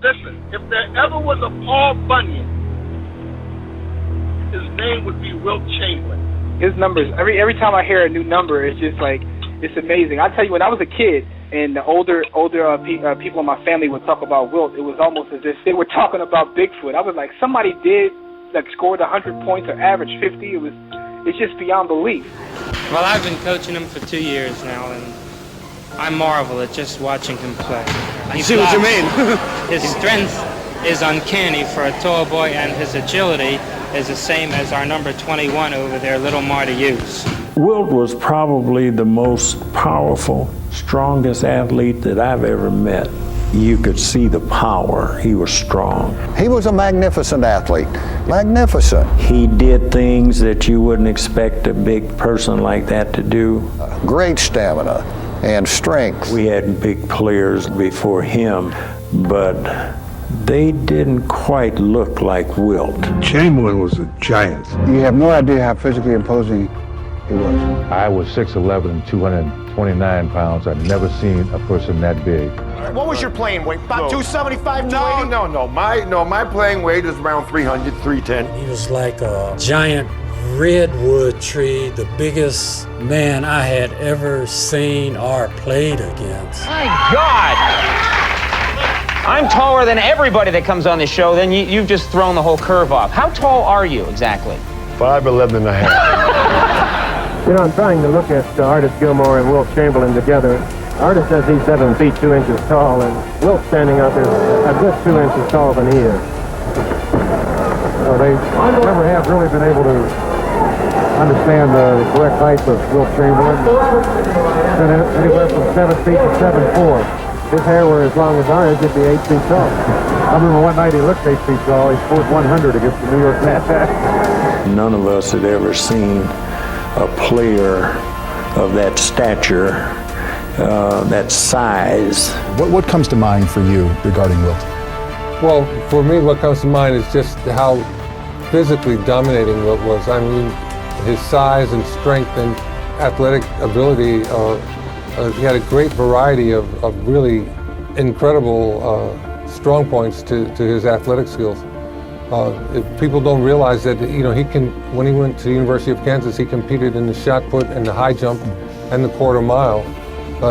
Listen, if there ever was a Paul Bunyan, his name would be Wilt Chamberlain. His numbers, every time I hear a new number, it's just like, it's amazing. I tell you, when I was a kid and the older people in my family would talk about Wilt, it was almost as if they were talking about Bigfoot. I was like, somebody scored 100 points or averaged 50. It's just beyond belief. Well, I've been coaching him for 2 years now, and I marvel at just watching him play. I see what you mean. His strength is uncanny for a tall boy, and his agility is the same as our number 21 over there, Little Marty Hughes. Wilt was probably the most powerful, strongest athlete that I've ever met. You could see the power. He was strong. He was a magnificent athlete. Magnificent. He did things that you wouldn't expect a big person like that to do. Great stamina and strength. We had big players before him, but they didn't quite look like Wilt. Chamberlain was a giant. You have no idea how physically imposing he was. I was 6'11" and 229 pounds. I'd never seen a person that big. What was your playing weight? About 275, 280? No. My playing weight is around 300, 310. He was like a giant redwood tree, the biggest man I had ever seen or played against. My God! I'm taller than everybody that comes on this show, then you've just thrown the whole curve off. How tall are you exactly? 5'11" and a half. You know, I'm trying to look at Artis Gilmore and Wilt Chamberlain together. Artis says he's 7 feet 2 inches tall, and Wilt standing out there a good 2 inches taller than he is. So they never have really been able to understand the correct height of Wilt Chamberlain. It's been anywhere from 7 feet to 7'4". His hair were as long as ours, he'd be 8 feet tall. I remember one night he looked 8 feet tall. He scored 100 against the New York Mets. None of us had ever seen a player of that stature, that size. What comes to mind for you regarding Wilt? Well, for me, what comes to mind is just how physically dominating Wilt was. I mean, his size and strength and athletic ability. He had a great variety of really incredible strong points to his athletic skills. People don't realize that, you know, when he went to the University of Kansas, he competed in the shot put and the high jump and the quarter mile,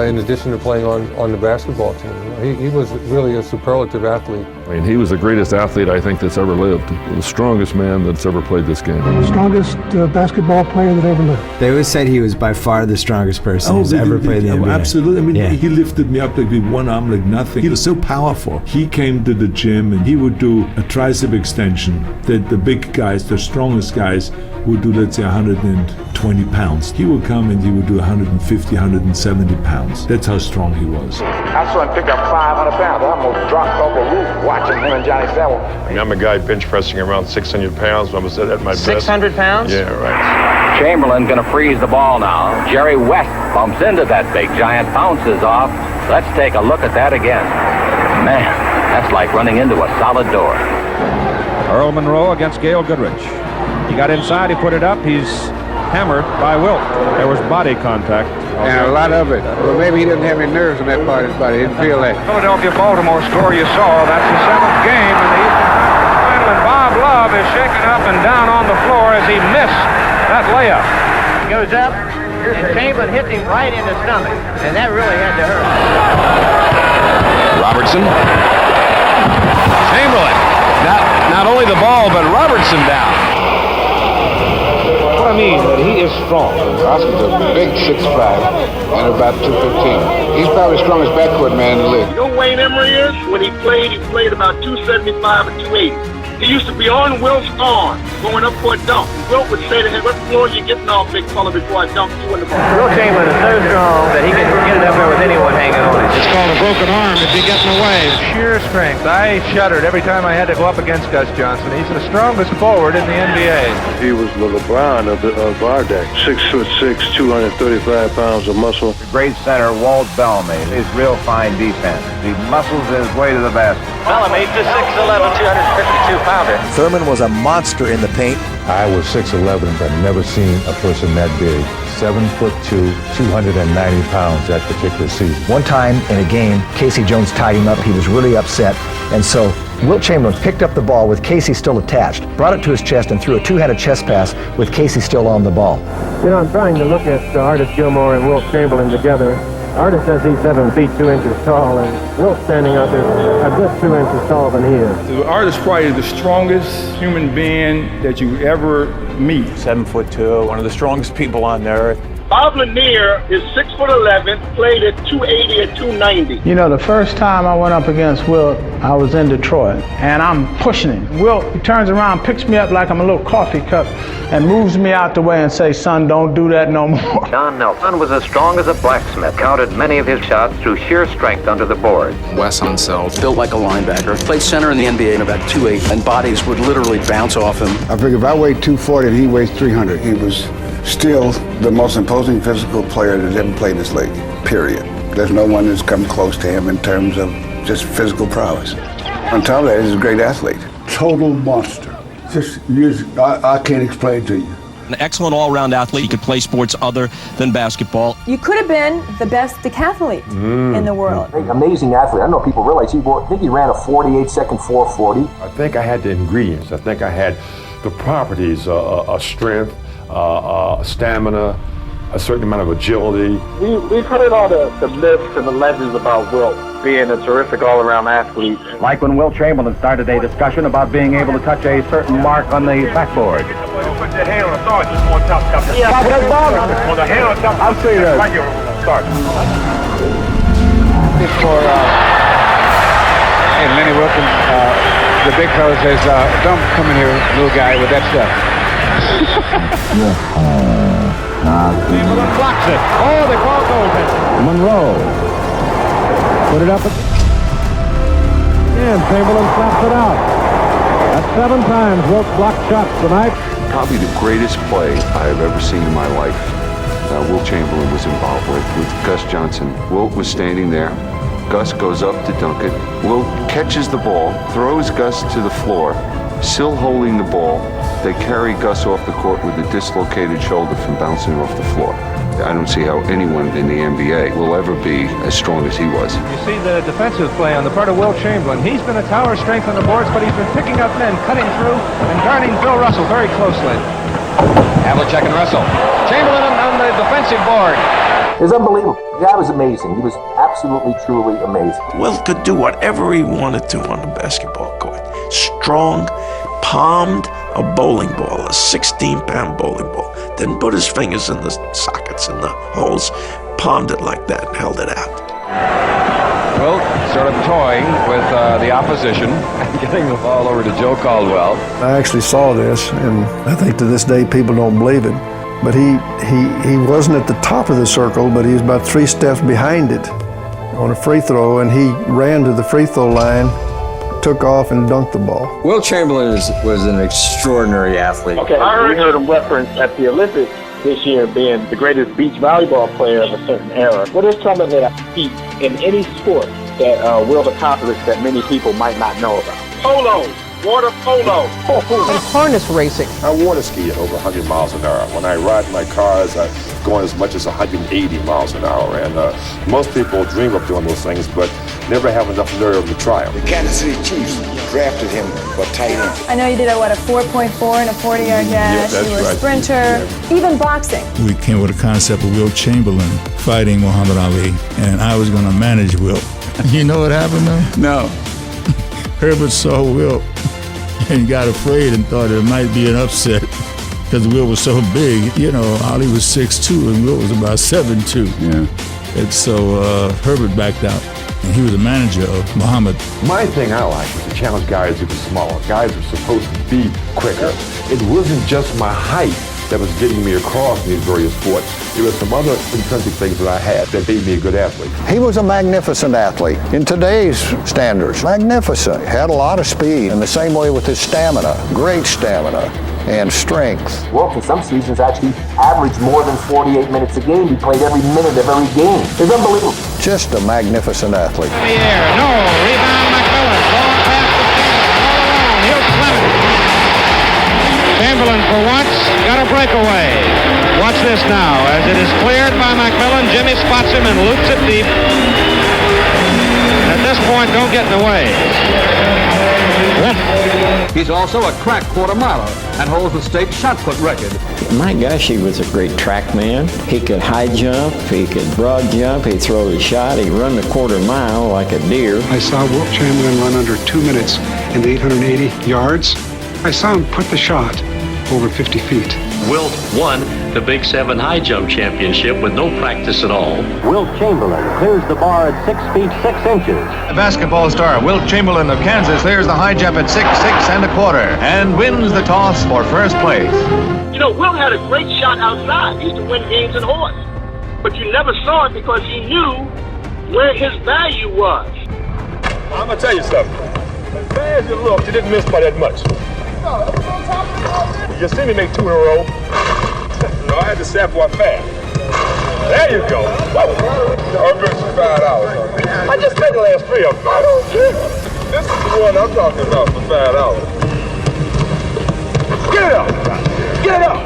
in addition to playing on the basketball team. He was really a superlative athlete. I mean, he was the greatest athlete I think that's ever lived. The strongest man that's ever played this game. The strongest basketball player that ever lived. They always said he was by far the strongest person who's ever played the NBA. Absolutely. I mean, he lifted me up like with one arm like nothing. He was so powerful. He came to the gym and he would do a tricep extension that the big guys, the strongest guys, would do, let's say, 120 pounds. He would come and he would do 150, 170 pounds. That's how strong he was. I saw him pick up 500 pounds. I almost dropped off a roof watching him and Johnny Savile. I mean, I'm a guy bench pressing around 600 pounds. I was at my best. 600 pounds? Yeah, right. Chamberlain gonna freeze the ball now. Jerry West bumps into that big giant, bounces off. Let's take a look at that again. Man, that's like running into a solid door. Earl Monroe against Gail Goodrich. He got inside, he put it up, he's hammered by Wilt. There was body contact. And a lot of it. Well, maybe he didn't have any nerves in that part of his body. He didn't feel that. Philadelphia-Baltimore score you saw. That's the 7th game in the Eastern Conference Final, and Bob Love is shaken up and down on the floor as he missed that layup. He goes up, and Chamberlain hits him right in the stomach, and that really had to hurt. Robertson. Chamberlain. Not only the ball, but Robertson down. What I mean that he is strong. Oscar's a big 6'5" and about 215. He's probably the strongest backcourt man in the league. You know Wayne Emery is? When he played about 275 and 280. He used to be on Wilt's arm, going up for a dunk. Wilt would say to him, "What floor are you getting off, big fella, before I dunk you in the ball?" Wilt Chamberlain is so strong that he can get it up there with anyone hanging on it. It's called a broken arm if you're getting away. Sheer strength. I shuddered every time I had to go up against Gus Johnson. He's the strongest forward in the NBA. He was the LeBron of our day. 6'6", 235 pounds of muscle. Great center, Walt Bellamy. His real fine defense. He muscles his way to the basket. Bellamy, the 6'11", 252-pounder. Thurman was a monster in the paint. I was 6'11", but I've never seen a person that big. 7'2", 290 pounds that particular season. One time in a game, Casey Jones tied him up. He was really upset. And so Wilt Chamberlain picked up the ball with Casey still attached, brought it to his chest, and threw a two-handed chest pass with Casey still on the ball. You know, I'm trying to look at Artis Gilmore and Wilt Chamberlain together. Artis says he's 7 feet 2 inches tall, and Wilt standing out there a good 2 inches taller than he is. Artis probably is the strongest human being that you ever meet. 7'2", one of the strongest people on earth. Bob Lanier is 6'11", played at 280 and 290. You know, the first time I went up against Wilt, I was in Detroit, and I'm pushing him. Wilt, he turns around, picks me up like I'm a little coffee cup, and moves me out the way and says, "Son, don't do that no more." Don Nelson was as strong as a blacksmith, counted many of his shots through sheer strength under the boards. Wes Unseld, built like a linebacker, played center in the NBA in about 2'8", and bodies would literally bounce off him. I figure if I weighed 240 and he weighs 300, he was still the most imposing physical player that's ever played in this league, period. There's no one that's come close to him in terms of just physical prowess. On top of that, he's a great athlete. Total monster. I can't explain to you. An excellent all-round athlete. He could play sports other than basketball. You could have been the best decathlete in the world. Amazing athlete. I don't know if people realize I think he ran a 48-second 440. I think I had the ingredients. I think I had the properties, strength, stamina, a certain amount of agility. We've heard all the myths and the legends about Wilt being a terrific all-around athlete. Like when Wilt Chamberlain started a discussion about being able to touch a certain mark on the backboard. Put that hand on the start, just on top. Yeah, on the hand on top. I'll say that. Right here, start. Hey, Lenny Wilkins, the big fella says, don't come in here, little guy, with that stuff. Chamberlain blocks it. Oh, the ball goes in. Monroe. Put it up. And Chamberlain slaps it out. That's 7 times Wilt blocked shots tonight. Probably the greatest play I have ever seen in my life. Wilt Chamberlain was involved with Gus Johnson. Wilt was standing there. Gus goes up to dunk it. Wilt catches the ball, throws Gus to the floor, still holding the ball. They carry Gus off the court with a dislocated shoulder from bouncing off the floor. I don't see how anyone in the NBA will ever be as strong as he was. You see the defensive play on the part of Wilt Chamberlain. He's been a tower strength on the boards, but he's been picking up men, cutting through, and guarding Bill Russell very closely. Havlicek and Russell. Chamberlain on the defensive board. It was unbelievable. The guy was amazing. He was absolutely, truly amazing. Wilt could do whatever he wanted to on the basketball court. Strong, palmed a bowling ball, a 16-pound bowling ball. Then put his fingers in the sockets and the holes, palmed it like that, and held it out. Wilt sort of toying with the opposition and getting the ball over to Joe Caldwell. I actually saw this, and I think to this day people don't believe it. But he wasn't at the top of the circle, but he was about 3 steps behind it on a free throw, and he ran to the free throw line, took off, and dunked the ball. Wilt Chamberlain was an extraordinary athlete. Okay, we heard him reference at the Olympics this year being the greatest beach volleyball player of a certain era. What is some of the feat in any sport that Wilt accomplished that many people might not know about? Polo. Water polo. And harness racing. I water ski at over 100 miles an hour. When I ride my cars, I go as much as 180 miles an hour. And most people dream of doing those things, but never have enough nerve to try them. The Kansas City Chiefs drafted him for tight end. I know you did a 4.4 and a 40-yard dash. Yeah, you were right. a sprinter, even boxing. We came with the concept of Wilt Chamberlain fighting Muhammad Ali, and I was going to manage Wilt. You know what happened though? No. Herbert saw Wilt and got afraid and thought it might be an upset because Wilt was so big. You know, Ali was 6'2", and Wilt was about 7'2". Yeah. And so Herbert backed out, and he was a manager of Muhammad. My thing I like was to challenge guys who were smaller. Guys who were supposed to be quicker. It wasn't just my height that was getting me across in these various sports. There were some other intrinsic things that I had that made me a good athlete. He was a magnificent athlete. In today's standards, magnificent. Had a lot of speed. In the same way with his stamina, great stamina and strength. Wilt in some seasons actually averaged more than 48 minutes a game. He played every minute of every game. It's unbelievable. Just a magnificent athlete. In the air, no, rebound McMillan, long pass to Chamberlain, all alone, he'll slam it. Chamberlain for once got a breakaway. Watch this now. As it is cleared by McMillan, Jimmy spots him and loops it deep. At this point, don't get in the way. He's also a crack quarter miler and holds the state shot put record. My gosh, he was a great track man. He could high jump, he could broad jump, he'd throw the shot, he'd run the quarter mile like a deer. I saw Wilt Chamberlain run under 2 minutes in the 880 yards. I saw him put the shot over 50 feet. Wilt won the Big 7 high jump championship with no practice at all. Wilt Chamberlain clears the bar at 6 feet 6 inches. The basketball star Wilt Chamberlain of Kansas clears the high jump at 6 1/4 and wins the toss for first place. You know, Wilt had a great shot outside. He used to win games in horse. But you never saw it because he knew where his value was. I'm going to tell you something. As bad as it looked, you didn't miss by that much. You see me make 2 in a row. No, I had to sample one fast. There you go. I'm good for $5. I just made the last 3 of them. I don't care. This is the one I'm talking about for $5. Get it up! Get it up!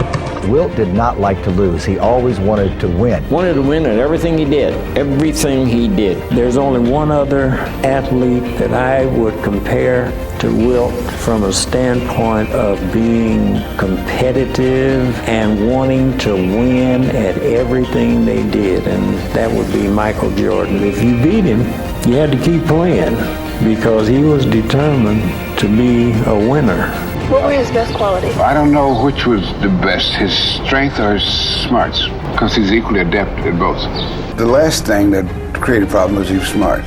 Wilt did not like to lose. He always wanted to win. Wanted to win at everything he did. Everything he did. There's only one other athlete that I would compare to Wilt from a standpoint of being competitive and wanting to win at everything they did, and that would be Michael Jordan. If you beat him, you had to keep playing because he was determined to be a winner. What were his best qualities? I don't know which was the best, his strength or his smarts, because he's equally adept at both. The last thing that created a problem was he was smart.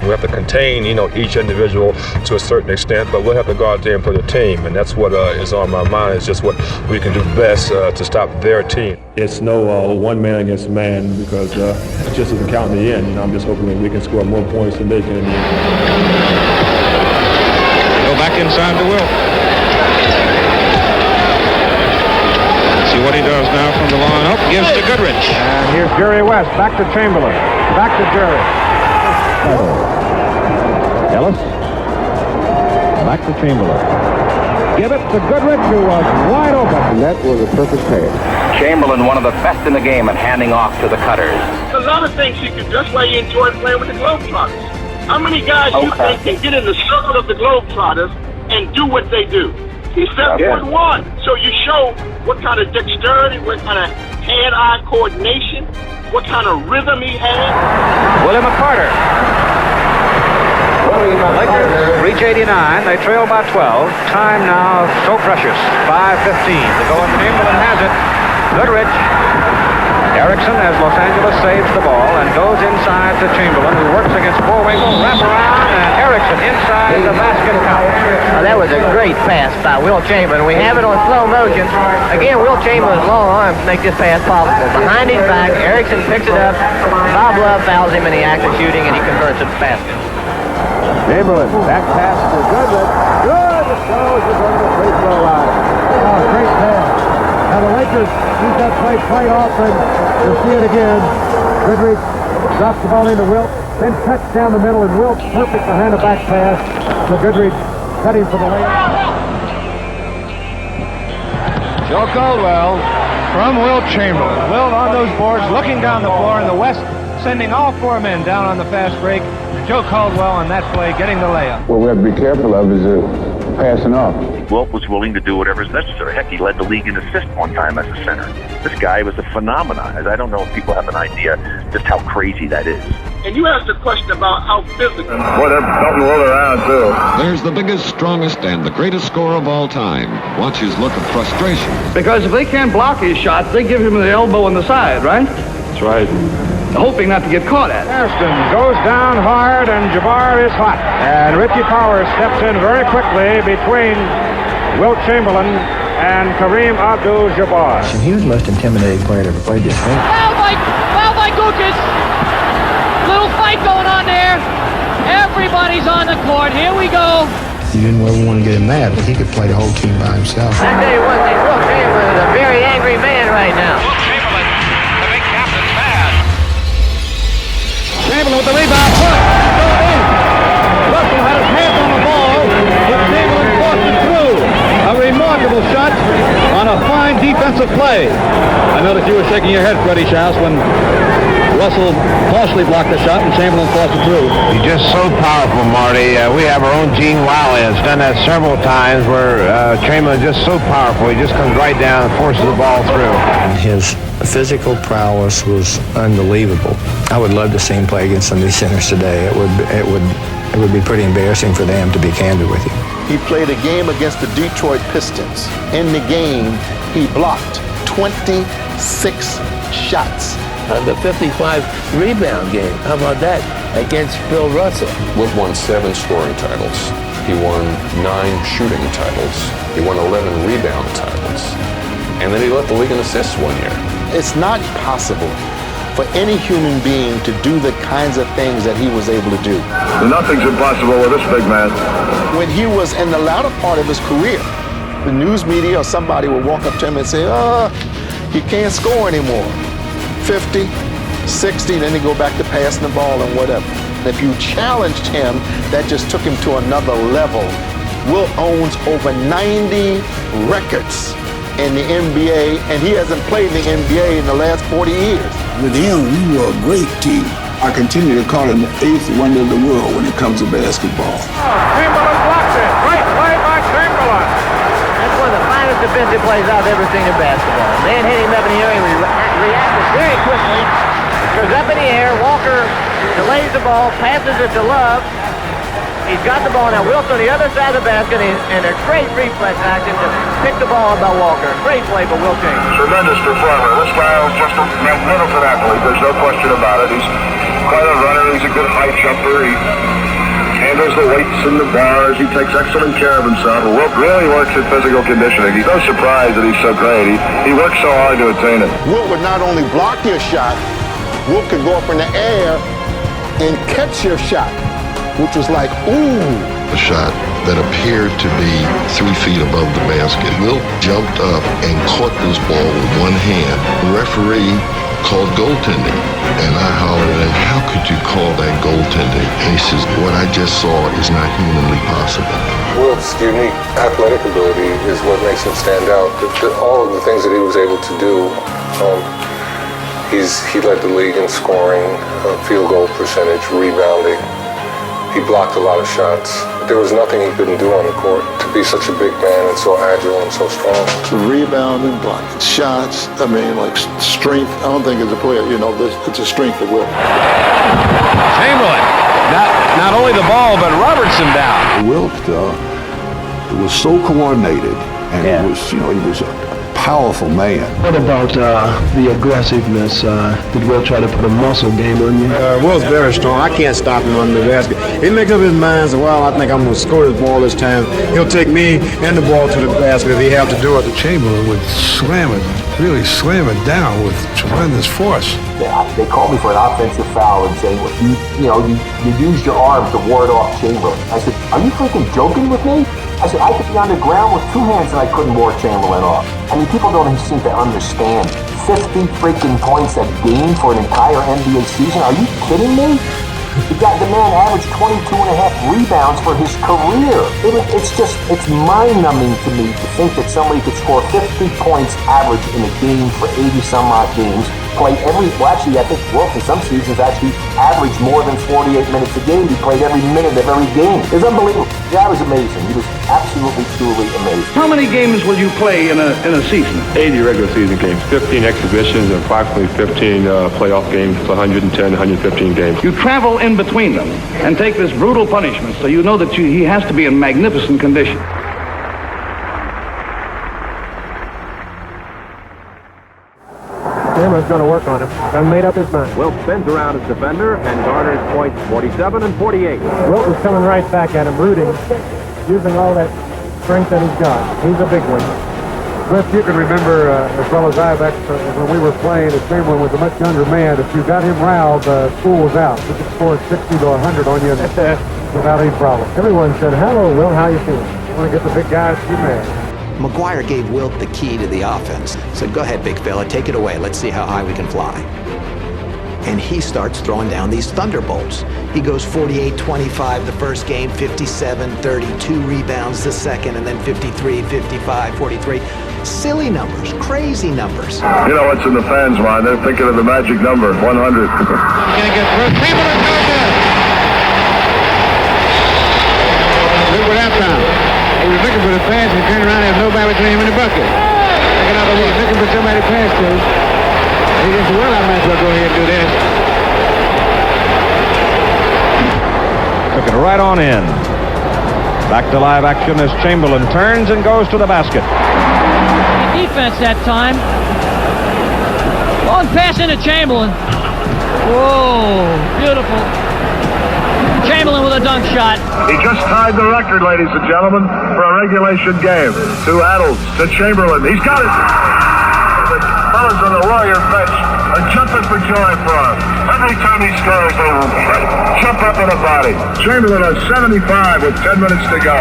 We have to contain, each individual to a certain extent, but we'll have to go out there and put a team, and that's what is on my mind. It's just what we can do best to stop their team. It's no one man against man because it just doesn't count in the end. I'm just hoping that we can score more points than they can in the end. Go back inside to Wilt. See what he does now from the line up. Gives to Goodrich. And here's Jerry West. Back to Chamberlain. Back to Jerry. Ellis. Back to Chamberlain. Give it to Goodrich, who was wide open. And that was a perfect pass. Chamberlain, one of the best in the game at handing off to the cutters. A lot of things he could. That's why he enjoyed playing with the Globetrotters. How many guys you think can get in the circle of the Globetrotters and do what they do? He's 7'1". So you show what kind of dexterity, what kind of hand-eye coordination, what kind of rhythm he had. William McCarter. Lakers reach 89. They trail by 12. Time now so precious. 5:15 to go, and Chamberlain has it. Goodrich. Erickson, as Los Angeles saves the ball and goes inside to Chamberlain, who works against Bullwinkle, wrap around, and Erickson inside the basket count. That was a great pass by Wilt Chamberlain. We have it on slow motion. Again, Wilt Chamberlain's long arms make this pass possible. Behind his back, Erickson picks it up. Bob Love fouls him in the act of shooting, and he converts it to basket. Chamberlain, back pass to Goodrich. Good! The throw is going to the free throw line. Oh, great pass. Now the Lakers use that play quite often. You'll see it again. Goodrich drops the ball into Wilt, then cuts down the middle, and Wilt perfect behind the back pass. So Goodrich cutting for the layup. Joe Caldwell from Wilt Chamberlain. Wilt on those boards, looking down the floor in the West, sending all 4 men down on the fast break. Joe Caldwell on that play, getting the layup. What we have to be careful of is passing off. Wilt was willing to do whatever is necessary. Heck, he led the league in assists one time as a center. This guy was a phenomenon. I don't know if people have an idea just how crazy that is. And you asked a question about how physical. Boy, they're starting to roll around, too. There's the biggest, strongest, and the greatest scorer of all time. Watch his look of frustration. Because if they can't block his shots, they give him the elbow on the side, right? That's right. Hoping not to get caught at. Hairston goes down hard, and Jabbar is hot. And Richie Powers steps in very quickly between Wilt Chamberlain and Kareem Abdul-Jabbar. He was the most intimidating player to ever play this game. Foul by Gukic. Little fight going on there. Everybody's on the court. Here we go. You didn't ever want to get him mad, but he could play the whole team by himself. I tell you one thing, Wilt Chamberlain is a very angry man right now. Chamberlain with the rebound, Russell had his hands on the ball, but Chamberlain forced it through. A remarkable shot on a fine defensive defensive play. I noticed you were shaking your head, Freddie Schaus, when Russell partially blocked the shot and Chamberlain forced it through. He's just so powerful, Marty. We have our own Gene Wiley has done that several times where Chamberlain is just so powerful. He just comes right down and forces the ball through. His physical prowess was unbelievable. I would love to see him play against some of these centers today. It would be pretty embarrassing for them, to be candid with you. He played a game against the Detroit Pistons. In the game, he blocked 26 shots. The 55 rebound game, how about that, against Bill Russell? Wilt won 7 scoring titles. He won 9 shooting titles. He won 11 rebound titles. And then he led the league in assists one year. It's not possible for any human being to do the kinds of things that he was able to do. Nothing's impossible with this big man. When he was in the latter part of his career, the news media or somebody would walk up to him and say, he can't score anymore. 50, 60, then they go back to passing the ball and whatever. If you challenged him, that just took him to another level. Wilt owns over 90 records in the NBA, and he hasn't played in the NBA in the last 40 years. With him, we were a great team. I continue to call him the 8th wonder of the world when it comes to basketball. Chamberlain blocks it. Great play by Chamberlain. That's one of the finest defensive plays I've ever seen in basketball. Man hit him up in the air, and he reacted very quickly. Goes up in the air. Walker delays the ball, passes it to Love. He's got the ball now. Wilt's on the other side of the basket, and a great reflex action to pick the ball up by Walker. Great play by Wilt Chamberlain. Tremendous performer. This guy is just a magnificent athlete. There's no question about it. He's quite a runner. He's a good high jumper. He handles the weights and the bars. He takes excellent care of himself. Wilt really works at physical conditioning. He's no surprise that he's so great. He works so hard to attain it. Wilt would not only block your shot, Wilt could go up in the air and catch your shot, which was like, ooh. A shot that appeared to be 3 feet above the basket. Wilt jumped up and caught this ball with one hand. The referee called goaltending. And I hollered at him, how could you call that goaltending? And he says, what I just saw is not humanly possible. Wilt's unique athletic ability is what makes him stand out. All of the things that he was able to do, he led the league in scoring, field goal percentage, rebounding. He blocked a lot of shots. There was nothing he couldn't do on the court. To be such a big man and so agile and so strong. Rebounding, blocking shots, like strength. I don't think as a player, it's a strength of Wilt. Chamberlain, not only the ball, but Robertson down. Wilt was so coordinated, and it was, he was a powerful man. What about the aggressiveness? Did Wilt try to put a muscle game on you? Wilt's very strong. I can't stop him on the basket. He makes up his mind, well, I think I'm going to score this ball this time. He'll take me and the ball to the basket if he have to do it. Chamberlain would really slam it down with tremendous force. They called me for an offensive foul and saying, you used your arm to ward off Chamberlain. I said, are you freaking joking with me? I said, I could be on the ground with 2 hands and I couldn't ward Chamberlain off. I mean, people don't seem to understand. 50 freaking points a game for an entire NBA season? Are you kidding me? The man averaged 22 and a half rebounds for his career. It's mind-numbing to me to think that somebody could score 50 points average in a game for 80-some-odd games, play I think Wilt in some seasons actually averaged more than 48 minutes a game. He played every minute of every game. It was unbelievable. The guy was amazing. He was absolutely, truly amazing. How many games will you play in a season? 80 regular season games, 15 exhibitions, and approximately 15 playoff games, 110, 115 games. You travel in between them and take this brutal punishment, so you know that he has to be in magnificent condition. Chamberlain's going to work on him. I've made up his mind. Wilt spins around his defender and garners points 47 and 48. Wilt was coming right back at him, rooting, using all that strength that he's got. He's a big one. Cliff, you can remember as well as I back when we were playing, that Chamberlain was a much younger man. If you got him riled, school was out. He could score 60 to 100 on you without any problem. Everyone said, hello, Wilt, how you feeling? You want to get the big guys to be mad. McGuire gave Wilt the key to the offense. Said, go ahead, big fella, take it away. Let's see how high we can fly. and he starts throwing down these thunderbolts. He goes 48-25 the first game, 57-32 rebounds the second, and then 53, 55, 43. Silly numbers, crazy numbers. You know what's in the fans' mind? They're thinking of the magic number, 100. Gonna get through. Chamberlain goes in. Look what halftime. He was looking for the pass and turned around and had nobody between him and the bucket. Looking out the way, looking for somebody to pass to. He just, well, I might as well go ahead and do this. Took it right on in. Back to live action as Chamberlain turns and goes to the basket. Defense that time. Long pass into Chamberlain. Whoa, beautiful. Chamberlain with a dunk shot. He just tied the record, ladies and gentlemen, for a regulation game. To Adels, to Chamberlain. He's got it. The fellas on the Warrior bench are jumping for joy for him. Every time he scores, they jump up in a body. Chamberlain has 75 with 10 minutes to go.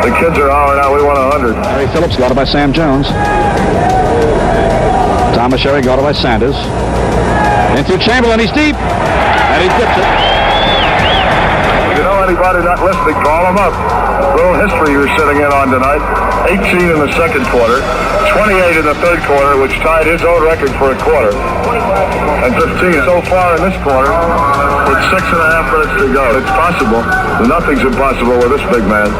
The kids are hollering out, we want 100. Harry Phillips guarded by Sam Jones. Thomas Sherry guarded by Sanders. Into Chamberlain, he's deep. And he dips it. If you know anybody not listening, call them up. A little history you're sitting in on tonight. 18 in the second quarter, 28 in the third quarter, which tied his own record for a quarter. And 15 so far in this quarter, with 6.5 minutes to go. It's possible. Nothing's impossible with this big man.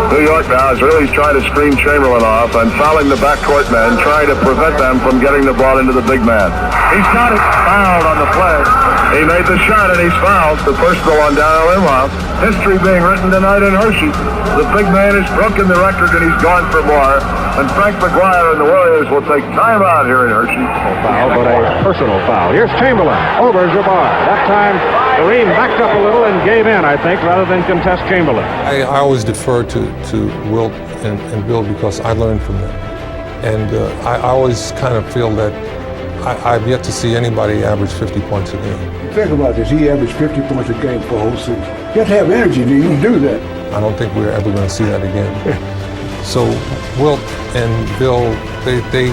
New York now is really trying to screen Chamberlain off and fouling the backcourt men, trying to prevent them from getting the ball into the big man. He's got it. Fouled on the play. He made the shot and he's fouled. The personal on Darryl Imhoff. History being written tonight in Hershey. The big man has broken the record and he's gone for more. And Frank McGuire and the Warriors will take time out here in Hershey. Foul, but a personal foul. Here's Chamberlain over Jabbar. That time, Kareem backed up a little and gave in, I think, rather than contest Chamberlain. I always defer to Wilt and Bill because I learned from them. And I always kind of feel that I've yet to see anybody average 50 points a game. Think about this. He averaged 50 points a game for a whole season. You have to have energy to even do that. I don't think we're ever going to see that again. So Wilt and Bill, they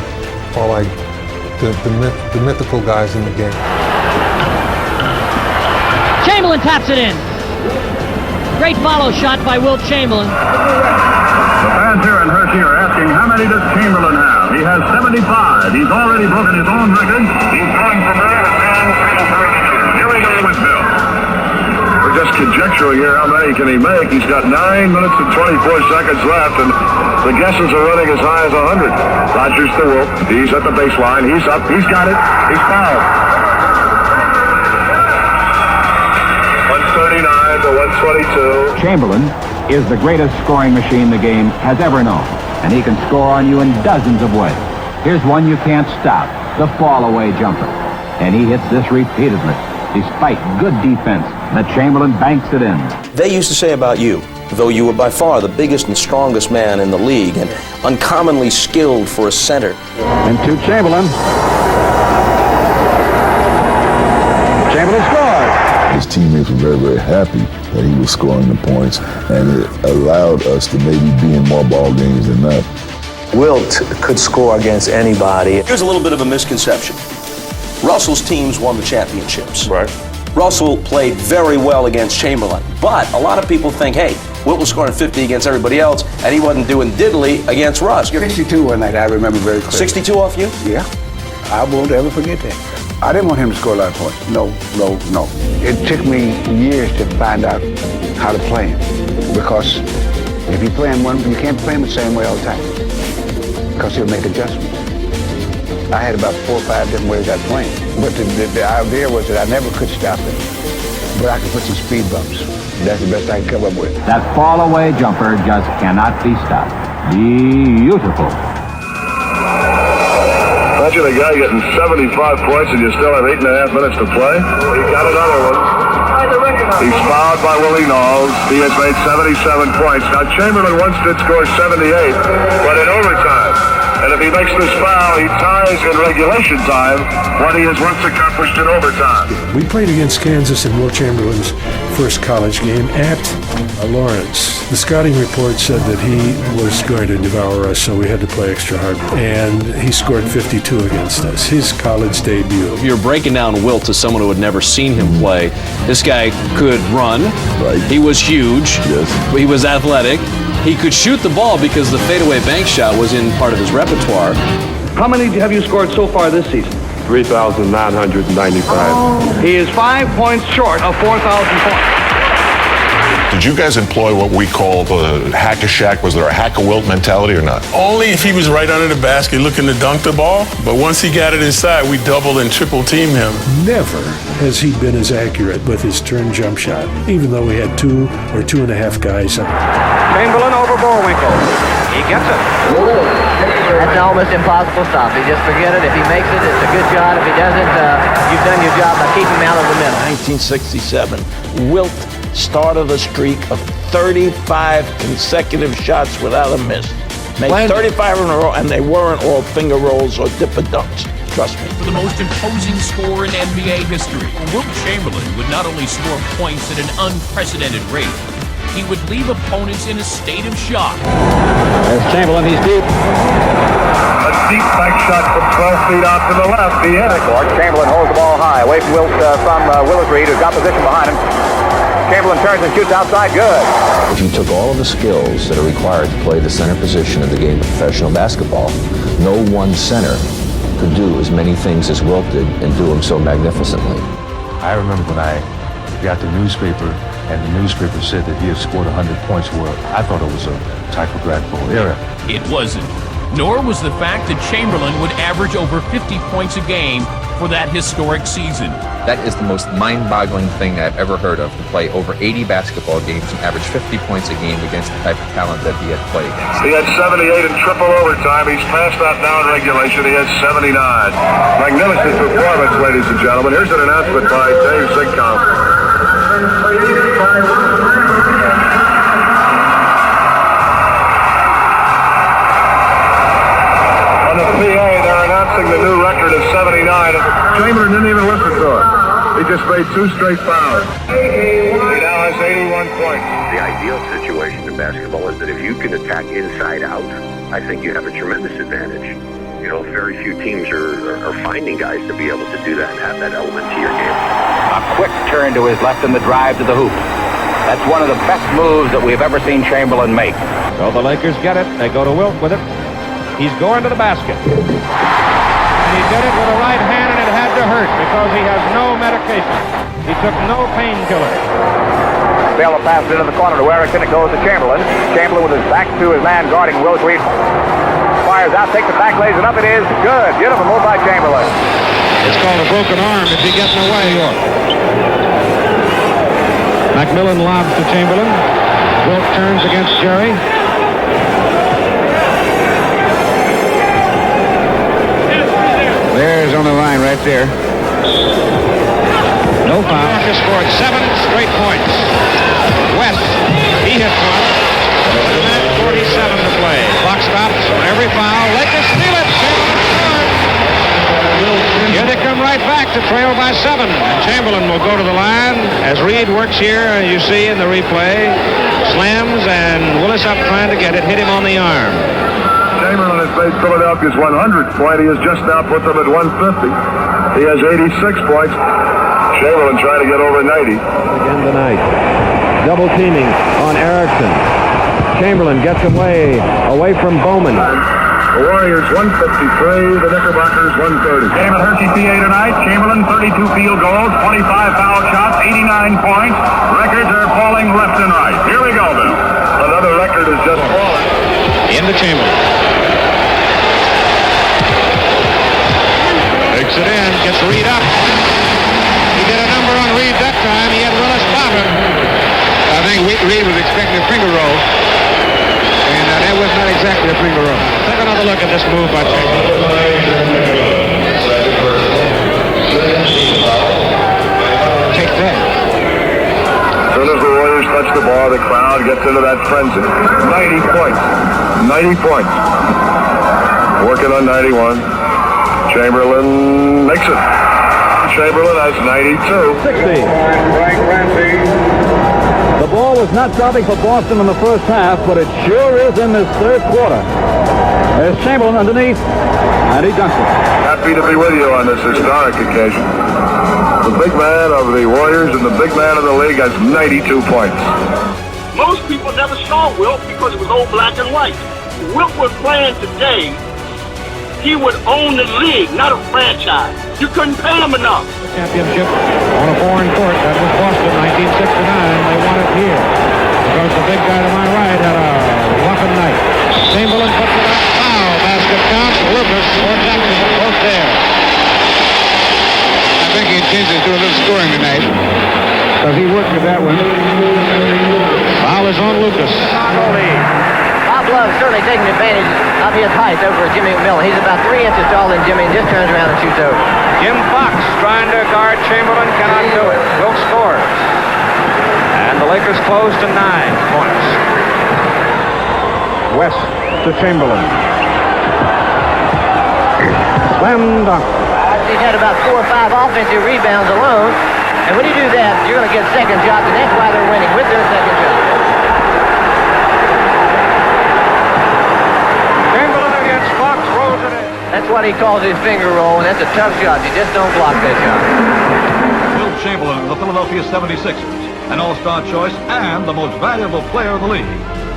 are like the mythical guys in the game. Chamberlain taps it in. Great follow shot by Wilt Chamberlain. The fans here in Hershey are asking, how many does Chamberlain have? He has 75. He's already broken his own record. He's going from there to 10. Here we go with Bill. We're just conjecturing here how many can he make. He's got 9 minutes and 24 seconds left, and the guesses are running as high as 100. Rogers to Wilt. He's at the baseline. He's up. He's got it. He's fouled. 139 to 122. Chamberlain is the greatest scoring machine the game has ever known, and he can score on you in dozens of ways. Here's one you can't stop, the fall-away jumper. And he hits this repeatedly. Despite good defense, that Chamberlain banks it in. They used to say about you, though you were by far the biggest and strongest man in the league and uncommonly skilled for a center. And to Chamberlain. Chamberlain scores. His teammates were very, very happy that he was scoring the points, and it allowed us to maybe be in more ball games than not. Wilt could score against anybody. Here's a little bit of a misconception. Russell's teams won the championships. Right. Russell played very well against Chamberlain, but a lot of people think, hey, Wilt was scoring 50 against everybody else, and he wasn't doing diddly against Russ. 62 one night, I remember very clearly. 62 off you? Yeah. I won't ever forget that. I didn't want him to score a lot of points. No. It took me years to find out how to play him, because if you play him you can't play him the same way all the time, because he'll make adjustments. I had about 4 or 5 different ways I'd play him, but the idea was that I never could stop him, but I could put some speed bumps. That's the best I could come up with. That fall-away jumper just cannot be stopped. Beautiful. Imagine a guy getting 75 points and you still have 8.5 minutes to play. He got another one. He's fouled by Willie Knowles. He has made 77 points. Now, Chamberlain once did score 78, but in overtime. And if he makes this foul, he ties in regulation time what he has once accomplished in overtime. We played against Kansas in Wilt Chamberlain's first college game at Lawrence. The scouting report said that he was going to devour us, so we had to play extra hard. And he scored 52 against us, his college debut. You're breaking down Wilt to someone who had never seen him play. This guy could run. Right. He was huge. Yes. He was athletic. He could shoot the ball because the fadeaway bank shot was in part of his repertoire. How many have you scored so far this season? 3,995. He is 5 points short of 4,000 points. Did you guys employ what we call the hack-a-shack? Was there a hack-a-wilt mentality or not? Only if he was right under the basket looking to dunk the ball. But once he got it inside, we doubled and triple teamed him. Never has he been as accurate with his turn jump shot, even though we had 2 or 2.5 guys. Chamberlain over Bullwinkle. He gets it. That's almost impossible stop. You just forget it. If he makes it, it's a good shot. If he doesn't, you've done your job by keeping him out of the middle. 1967, Wilt started a streak of 35 consecutive shots without a miss. Made 35 in a row, and they weren't all finger rolls or dipper dunks. Trust me. For the most imposing score in NBA history, Wilt Chamberlain would not only score points at an unprecedented rate, he would leave opponents in a state of shock. There's Chamberlain, he's deep. A deep back shot from 12 feet out to the left. He hit it. Chamberlain holds the ball high, away from Willis Reed, who's got position behind him. Chamberlain turns and shoots outside, good. If you took all of the skills that are required to play the center position of the game of professional basketball, no one center could do as many things as Wilt did and do them so magnificently. I remember when I got the newspaper and the newspaper said that he had scored 100 points, where I thought it was a typographical error. It wasn't. Nor was the fact that Chamberlain would average over 50 points a game for that historic season. That is the most mind-boggling thing I've ever heard of, to play over 80 basketball games and average 50 points a game against the type of talent that he had played against. He had 78 in triple overtime. He's passed that now in regulation. He has 79. Magnificent performance, ladies and gentlemen. Here's an announcement by Dave Zigkamp. On the PA, they're announcing the new record of 79. Chamberlain didn't even listen to it. He just made 2 straight fouls. He now has 81 points. The ideal situation in basketball is that if you can attack inside out, I think you have a tremendous advantage. You know, very few teams are finding guys to be able to do that and have that element to your game. A quick turn to his left in the drive to the hoop. That's one of the best moves that we've ever seen Chamberlain make. So the Lakers get it. They go to Wilt with it. He's going to the basket. And he did it with a right hand, and it had to hurt because he has no medication. He took no painkiller. Baylor passes into the corner to Erickson. It goes to Chamberlain. Chamberlain with his back to his man guarding Wilt Reed. Fires out, takes it back, lays it up. It is good. Beautiful move by Chamberlain. It's called a broken arm if he gets away. Macmillan lobs to Chamberlain. Wilt turns against Jerry. There's on the line right there. No foul. Marcus scored 7 straight points. West, he hits one. 1:47 to play. Clock stops on every foul. Lakers steal it. Here they come right back to trail by 7. And Chamberlain will go to the line as Reed works here. You see in the replay. Slams and Willis up trying to get it. Hit him on the arm. Chamberlain has made Philadelphia's 100th point. He has just now put them at 150. He has 86 points. Chamberlain trying to get over 90. Again tonight. Double teaming on Erickson. Chamberlain gets away from Bowman. The Warriors 153, the Knickerbockers 130. Game at Hershey, PA tonight. Chamberlain 32 field goals, 25 foul shots, 89 points. Records are falling left and right. Here we go, Bill. Another record has just fallen. Into Chamberlain. Takes it in, gets Reed up. He did a number on Reed that time. He had Willis bottom. I think Reed was expecting a finger roll. And that was not exactly a finger roll. Take another look at this move by Chamberlain. Take that. As soon as the Warriors touch the ball, the crowd gets into that frenzy. 90 points. 90 points. Working on 91. Chamberlain makes it. Chamberlain has 92. 60. The ball was not stopping for Boston in the first half, but it sure is in this third quarter. There's Chamberlain underneath, and he dunks it. Happy to be with you on this historic occasion. The big man of the Warriors and the big man of the league has 92 points. Most people never saw Wilt because it was old black and white. If Wilt was playing today, he would own the league, not a franchise. You couldn't pay him enough. Championship on a foreign court. That was Boston, 1969. They won it here because the big guy to my right had a roughin' night. Chamberlain puts it up. Foul. Basket count. Lucas or Jackson both there. I think he intends to do a little scoring tonight because he worked with that one. Foul is on Lucas. Bob Love certainly taking advantage of his height over Jimmy McMillan. He's about 3 inches taller than Jimmy and just turns around and shoots over. Jim Fox trying to guard Chamberlain, cannot do it. Wilt scores. And the Lakers close to 9 points. West to Chamberlain. Slam dunk. He's had about 4 or 5 offensive rebounds alone. And when you do that, you're going to get second shots, and that's why they're winning with their second shot. Chamberlain against Fox, rolls it in. That's what he calls his finger roll, and that's a tough shot. You just don't block that shot. Wilt Chamberlain of the Philadelphia 76ers, an all-star choice and the most valuable player of the league.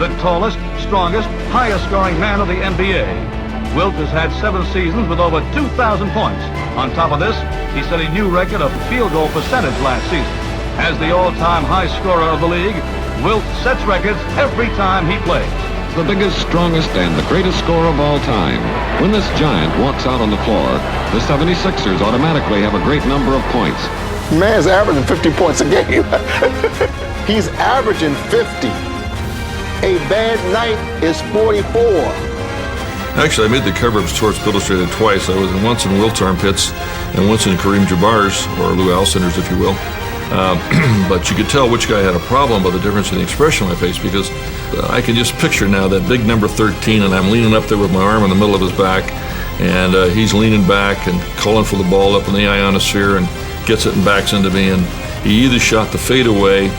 The tallest, strongest, highest-scoring man of the NBA. Wilt has had 7 seasons with over 2,000 points. On top of this, he set a new record of field goal percentage last season. As the all-time high scorer of the league, Wilt sets records every time he plays. The biggest, strongest, and the greatest scorer of all time. When this giant walks out on the floor, the 76ers automatically have a great number of points. Man's averaging 50 points a game. He's averaging 50. A bad night is 44. Actually, I made the cover of Sports Illustrated twice. I was once in Wilt's armpits and once in Kareem Jabbar's, or Lou Alcindor's, if you will. But you could tell which guy had a problem by the difference in the expression on my face, because I can just picture now that big number 13, and I'm leaning up there with my arm in the middle of his back, and he's leaning back and calling for the ball up in the ionosphere and gets it and backs into me. And he either shot the fadeaway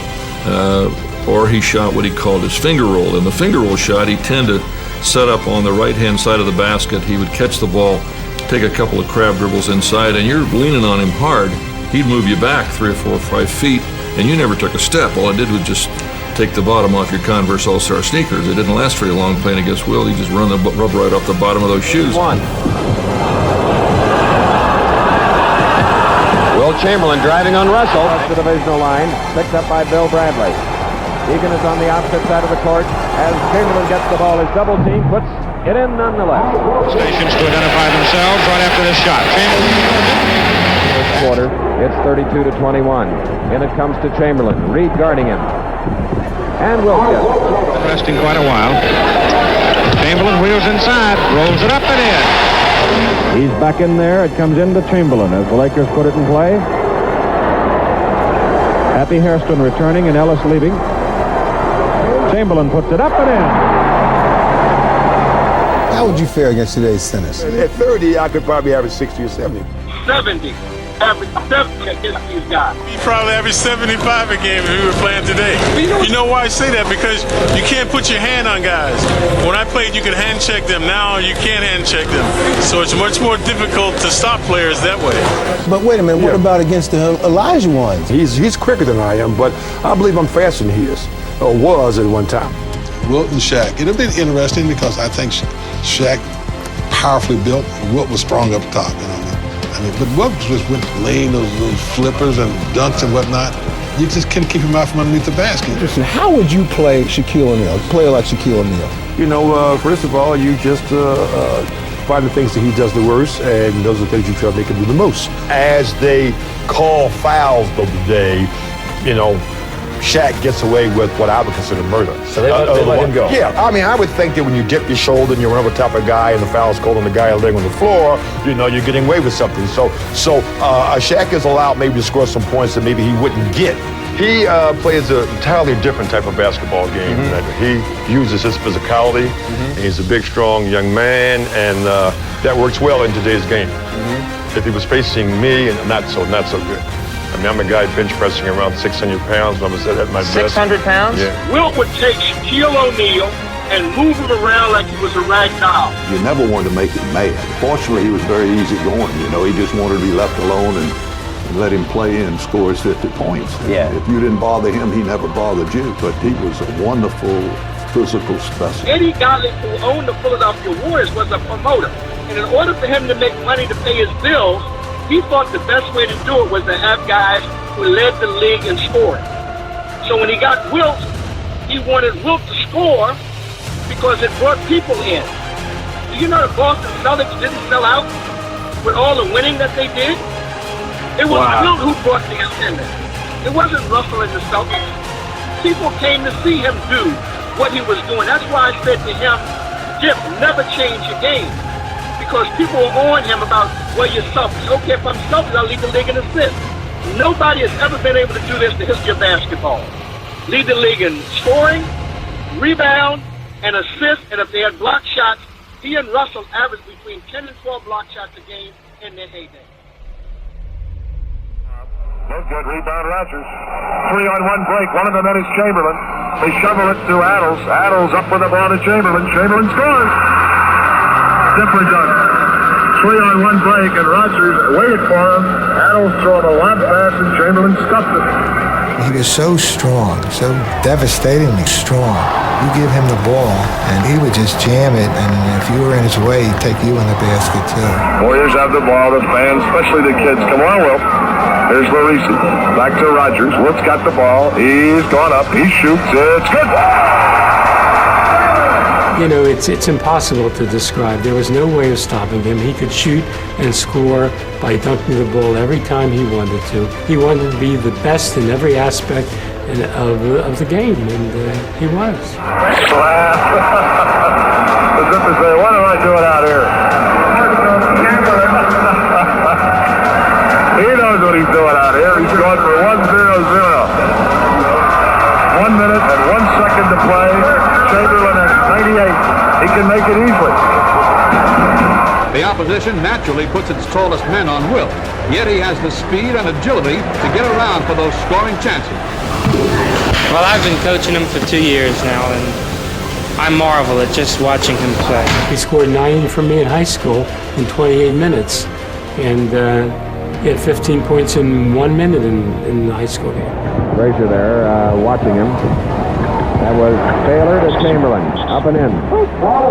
or he shot what he called his finger roll. And the finger roll shot, he tended to set up on the right-hand side of the basket. He would catch the ball, take a couple of crab dribbles inside, and you're leaning on him hard. He'd move you back 3 or 4 or 5 feet, and you never took a step. All I did was just take the bottom off your Converse All-Star sneakers. It didn't last very long playing against Wilt. He just run the rubber right off the bottom of those shoes. Wilt Chamberlain driving on Russell. That's the divisional line, picked up by Bill Bradley. Egan is on the opposite side of the court. As Chamberlain gets the ball, his double team puts it in nonetheless. Stations to identify themselves right after this shot. First quarter, it's 32-21. In it comes to Chamberlain. Reed guarding him. And Wilt gets it. Been resting quite a while. Chamberlain wheels inside, rolls it up and in. He's back in there. It comes into Chamberlain as the Lakers put it in play. Happy Hairston returning and Ellis leaving. Chamberlain puts it up and in. How would you fare against today's centers? At 30, I could probably average 60 or 70. 70. Average 70 against these guys. He probably averaged 75 a game if we were playing today. You know why I say that? Because you can't put your hand on guys. When I played, you could hand check them. Now you can't hand check them. So it's much more difficult to stop players that way. But wait a minute, what about against the Elijah ones? He's quicker than I am, but I believe I'm faster than he is, or was at one time. Wilt and Shaq. It'd have been interesting because I think Shaq powerfully built. Wilt was strong up top. But Wilt just went laying those flippers and dunks and whatnot. You just can't keep him out from underneath the basket. How would you play Shaquille O'Neal? Play like Shaquille O'Neal? You know, first of all, you just find the things that he does the worst, and those are the things you try to make him do the most. As they call fouls of the day, you know, Shaq gets away with what I would consider murder. So they let him go. Yeah, I mean, I would think that when you dip your shoulder and you run over top of a guy and the foul's called on the guy laying on the floor, you know, you're getting away with something. So Shaq is allowed maybe to score some points that maybe he wouldn't get. He plays an entirely different type of basketball game. He uses his physicality. He's a big, strong young man, and that works well in today's game. If he was facing me, and not so good. I mean, I'm a guy bench pressing around 600 pounds when I was at my best. 600 pounds? Yeah. Wilt would take Shaquille O'Neal and move him around like he was a rag doll. You never wanted to make him mad. Fortunately, he was very easy going. You know, he just wanted to be left alone and let him play and score his 50 points. Yeah. If you didn't bother him, he never bothered you. But he was a wonderful physical specimen. Eddie Gottlieb, who owned the Philadelphia Warriors, was a promoter. And in order for him to make money to pay his bills, he thought the best way to do it was to have guys who led the league in scoring. So when he got Wilt, he wanted Wilt to score because it brought people in. Do you know the Boston Celtics didn't sell out with all the winning that they did? It was Wilt who brought the attendance. It wasn't Russell and the Celtics. People came to see him do what he was doing. That's why I said to him, Jim, never change your game. Because people were on him about, well, you're selfish. Okay, if I'm selfish, I'll lead the league in assists. Nobody has ever been able to do this in the history of basketball. Lead the league in scoring, rebound, and assists. And if they had block shots, he and Russell averaged between 10 and 12 block shots a game in their heyday. No good. Rebound Rodgers. 3-on-1 break. One of the men is Chamberlain. They shovel it to Adles. Adles up with the ball to Chamberlain. Chamberlain scores. Zipper done. 3-on-1 break, and Rodgers waited for him. Adles threw him a long pass, and Chamberlain stuffed it. He was so strong, so devastatingly strong. You give him the ball, and he would just jam it, and if you were in his way, he'd take you in the basket, too. Warriors have the ball. The fans, especially the kids, come on, Wilt. Here's Larisi. Back to Rodgers. Wilt's got the ball. He's gone up. He shoots. It's good. You know, it's impossible to describe. There was no way of stopping him. He could shoot and score by dunking the ball every time he wanted to. He wanted to be the best in every aspect of the game, and he was. Slap. The Zippers say, what am I doing out here? He knows what he's doing out here. He's going for 1-0-0. 1 minute and 1 second to play. Chamberlain at 98. He can make it easily. The opposition naturally puts its tallest men on Wilt, yet he has the speed and agility to get around for those scoring chances. Well, I've been coaching him for 2 years now, and I marvel at just watching him play. He scored 90 for me in high school in 28 minutes, and he had 15 points in 1 minute in the high school game. Frazier there, watching him. That was Taylor to Chamberlain, up and in.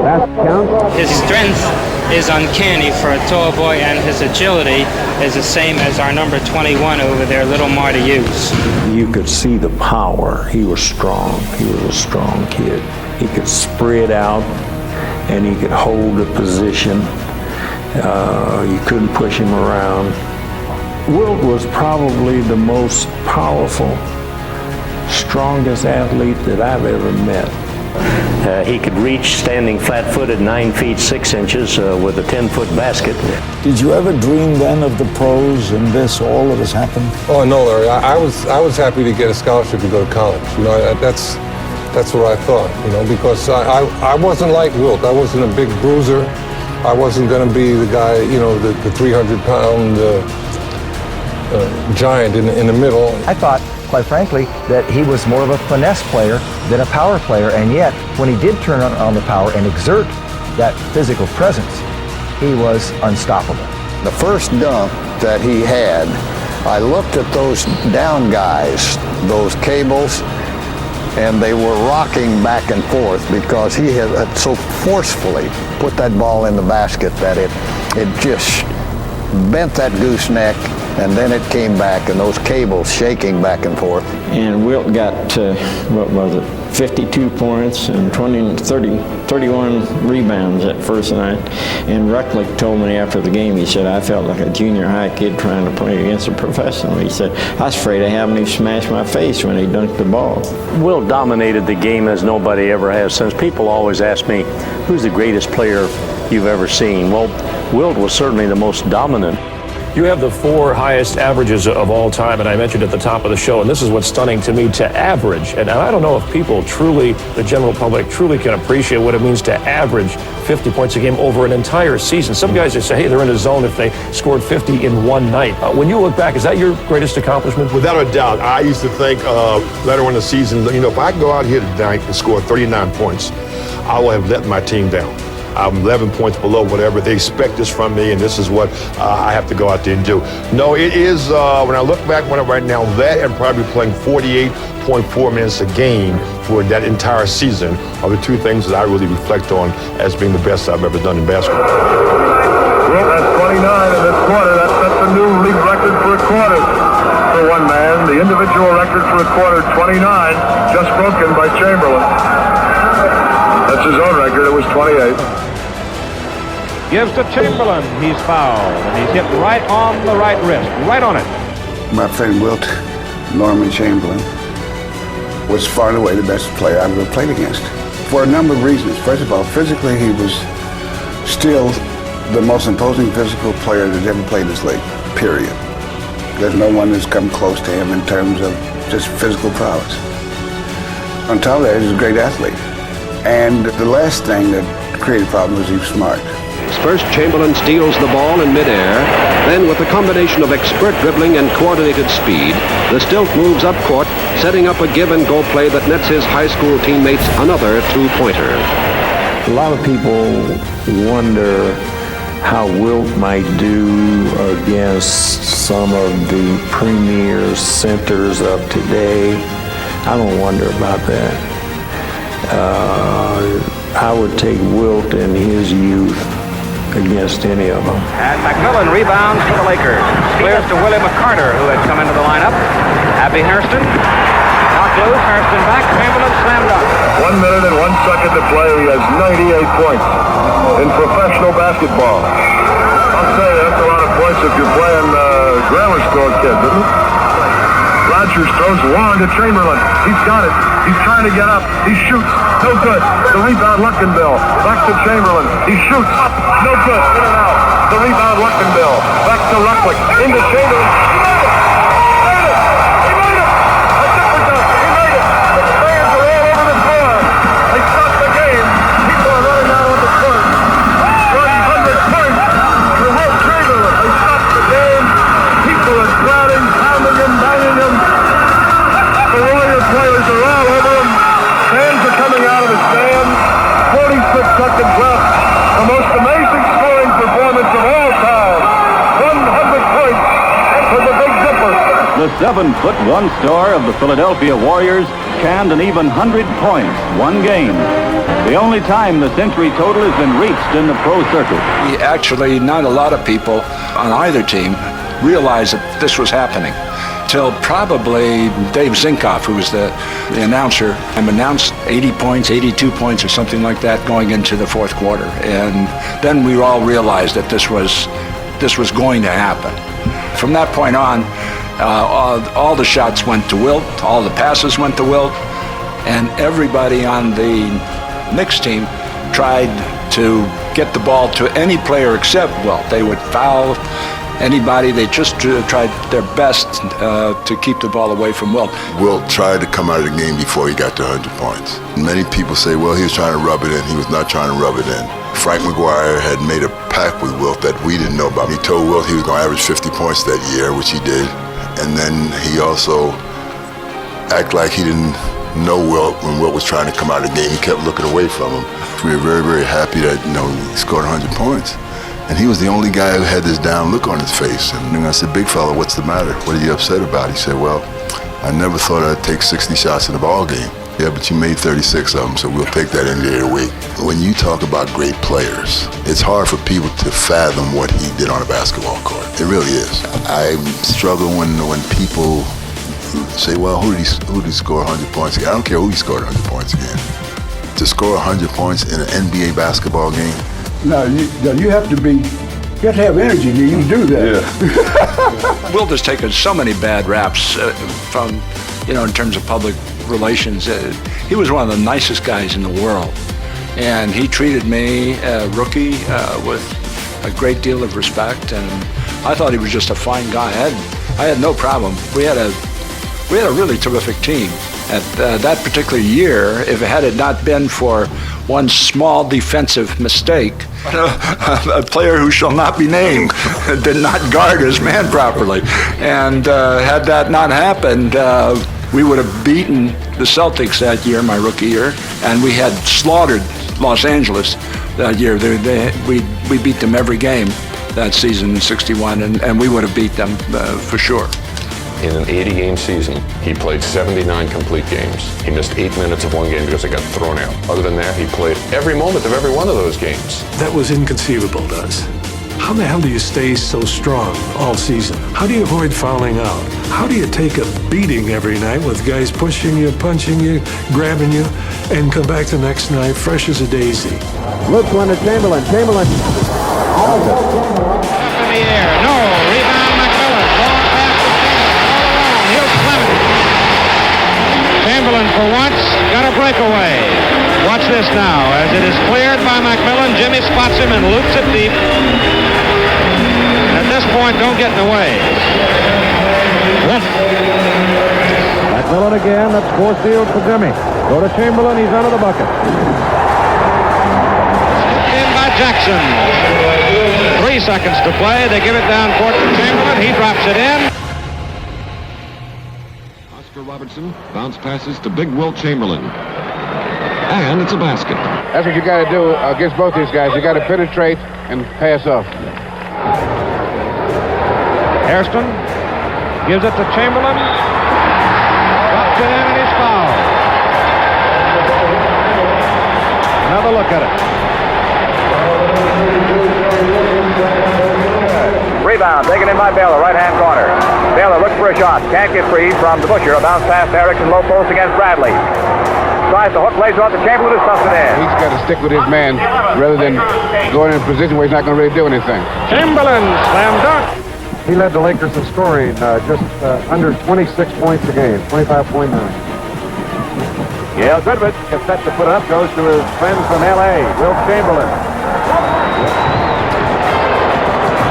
That counts. His strength is uncanny for a tall boy, and his agility is the same as our number 21 over there, little Marty Hughes. You could see the power. He was strong. He was a strong kid. He could spread out, and he could hold a position. You couldn't push him around. Wilt was probably the most powerful, strongest athlete that I've ever met. He could reach standing flat-footed 9 feet 6 inches with a 10-foot basket. Did you ever dream then of the pros and all of this happened? Oh no, Larry. I was happy to get a scholarship to go to college. You know, that's what I thought. You know, because I wasn't like Wilt. I wasn't a big bruiser. I wasn't going to be the guy. You know, the 300-pound giant in the middle. I thought, quite frankly, that he was more of a finesse player than a power player, and yet when he did turn on the power and exert that physical presence, he was unstoppable. The first dunk that he had, I looked at those down guys, those cables, and they were rocking back and forth because he had so forcefully put that ball in the basket that it just bent that gooseneck, and then it came back, and those cables shaking back and forth. And Wilt got, 52 points and 31 rebounds that first night. And Rucklick told me after the game, he said, I felt like a junior high kid trying to play against a professional. He said, I was afraid of having him smash my face when he dunked the ball. Wilt dominated the game as nobody ever has since. People always ask me, who's the greatest player you've ever seen? Well, Wilt was certainly the most dominant. You have the 4 highest averages of all time, and I mentioned at the top of the show, and this is what's stunning to me, to average. And I don't know if people truly, the general public, truly can appreciate what it means to average 50 points a game over an entire season. Some guys just say, hey, they're in a zone if they scored 50 in one night. When you look back, is that your greatest accomplishment? Without a doubt. I used to think later in the season, you know, if I go out here tonight and score 39 points, I will have let my team down. I'm 11 points below whatever they expect this from me, and this is what I have to go out there and do. No, it is, when I look back on it right now, that and probably playing 48.4 minutes a game for that entire season are the 2 things that I really reflect on as being the best I've ever done in basketball. Well, that's 29 in this quarter. That sets a new league record for a quarter for one man. The individual record for a quarter, 29, just broken by Chamberlain. That's his own record. It was 28. Gives to Chamberlain. He's fouled, and he's hit right on the right wrist, right on it. My friend Wilt Chamberlain was far and away the best player I've ever played against, for a number of reasons. First of all, physically, he was still the most imposing physical player that's ever played this league, period. There's no one that's come close to him in terms of just physical prowess. On top of that, he's a great athlete. And the last thing that created a problem was he was smart. First, Chamberlain steals the ball in midair. Then, with a combination of expert dribbling and coordinated speed, the stilt moves up court, setting up a give-and-go play that nets his high school teammates another 2-pointer. A lot of people wonder how Wilt might do against some of the premier centers of today. I don't wonder about that. I would take Wilt in his youth against any of them. And McMillan rebounds for the Lakers. Clears to Willie McCarter, who had come into the lineup. Abby Hairston. Knocked loose. Hairston back. Chamberlain slam dunk. 1 minute and 1 second to play. He has 98 points in professional basketball. I'll say that's a lot of points if you're playing grammar school kids, isn't it? Rodgers throws long to Chamberlain. He's got it. He's trying to get up. He shoots. No good. The rebound, Luckenbill. Back to Chamberlain. He shoots. Up. No good. In and out. The rebound, Luckenbill. Back to Rucklick. Into Chamberlain. He made it. He made it. A double dunk. He made it. The fans are all over the floor. They stopped the game. People are running out on the court. 100 points to Wilt Chamberlain. They stopped the game. People are crowding, pounding him, banging him. The Warrior players are all over him. Fans are coming out of the stands. 46 seconds left. The most amazing scoring performance of all time. 100 points for the Big Dipper. The 7'1" star of the Philadelphia Warriors canned an even 100 points, one game. The only time the century total has been reached in the pro circuit. Actually, not a lot of people on either team realized that this was happening. Till probably Dave Zinkoff, who was the announcer, announced 80 points, 82 points or something like that going into the fourth quarter. And then we all realized that this was going to happen. From that point on, all the shots went to Wilt, all the passes went to Wilt, and everybody on the Knicks team tried to get the ball to any player except Wilt. They would foul anybody. They just tried their best to keep the ball away from Wilt. Wilt tried to come out of the game before he got to 100 points. Many people say, well, he was trying to rub it in. He was not trying to rub it in. Frank McGuire had made a pact with Wilt that we didn't know about. He told Wilt he was going to average 50 points that year, which he did. And then he also acted like he didn't know Wilt when Wilt was trying to come out of the game. He kept looking away from him. We were very, very happy that, he scored 100 points. And he was the only guy who had this down look on his face. And I said, big fella, what's the matter? What are you upset about? He said, well, I never thought I'd take 60 shots in a ball game. Yeah, but you made 36 of them, so we'll take that any day of the week. When you talk about great players, it's hard for people to fathom what he did on a basketball court. It really is. I struggle when people say, well, who did he score 100 points again? I don't care who he scored 100 points again. To score 100 points in an NBA basketball game, no, you have to have energy to even do that. Yeah. Wilt has taken so many bad raps from, in terms of public relations. He was one of the nicest guys in the world. And he treated me, a rookie, with a great deal of respect. And I thought he was just a fine guy. I had no problem. We had a really terrific team. At that particular year, if it had not been for one small defensive mistake, a player who shall not be named did not guard his man properly. And had that not happened, we would have beaten the Celtics that year, my rookie year, and we had slaughtered Los Angeles that year. We beat them every game that season in '61, and we would have beat them for sure. In an 80-game season, he played 79 complete games. He missed 8 minutes of one game because it got thrown out. Other than that, he played every moment of every one of those games. That was inconceivable to us. How the hell do you stay so strong all season? How do you avoid fouling out? How do you take a beating every night with guys pushing you, punching you, grabbing you, and come back the next night fresh as a daisy? Looks one to Chamberlain. Chamberlain. Up in the air. No. Rebound McMillan. Long pass to Chamberlain. He'll slam it. Chamberlain, for once, got a breakaway. Watch this now. As it is cleared by McMillan, Jimmy spots him and loops it deep. At this point, don't get in the way. McMillan again. That's four sealed for Jimmy. Go to Chamberlain. He's under the bucket. In by Jackson. 3 seconds to play. They give it down court to Chamberlain. He drops it in. Oscar Robertson bounce passes to big Wilt Chamberlain. And it's a basket. That's what you got to do against both these guys. You got to penetrate and pass off. Hairston gives it to Chamberlain. Drops it in and he's fouled. Another look at it. Rebound taken in by Baylor, right-hand corner. Baylor looks for a shot. Can't get free from the Butcher. A bounce pass to Erickson, low post against Bradley. Tries to hook, lays off the Chamberlain, who stuffs it in. He's got to stick with his man rather than going in a position where he's not going to really do anything. Chamberlain, slam dunk. He led the Lakers in scoring just under 26 points a game, 25.9. Yale Goodrich gets set to put up, goes to his friend from L.A., Wilt Chamberlain.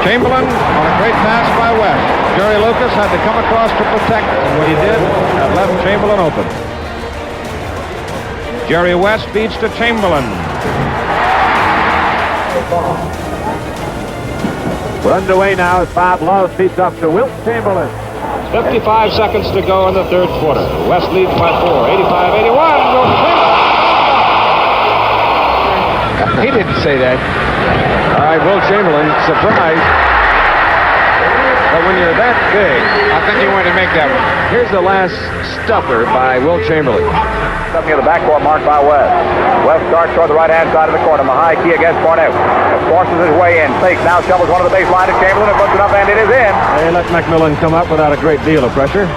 Chamberlain on a great pass by West. Jerry Lucas had to come across to protect, and what he did, left Chamberlain open. Jerry West feeds to Chamberlain. We're underway now as Bob Love feeds up to Wilt Chamberlain. 55 seconds to go in the third quarter. West leads by 4, 85-81. Wilt Chamberlain. He didn't say that. All right, Wilt Chamberlain, surprise. But when you're that big, I think he wanted to make that one. here's the last stuffer by Wilt Chamberlain. Up near the backcourt marked by West. West starts toward the right-hand side of the court on the high key against Cornell. Forces his way in. Fakes now, shovels one of the baseline to Chamberlain and puts it up, and it is in. They let McMillan come up without a great deal of pressure.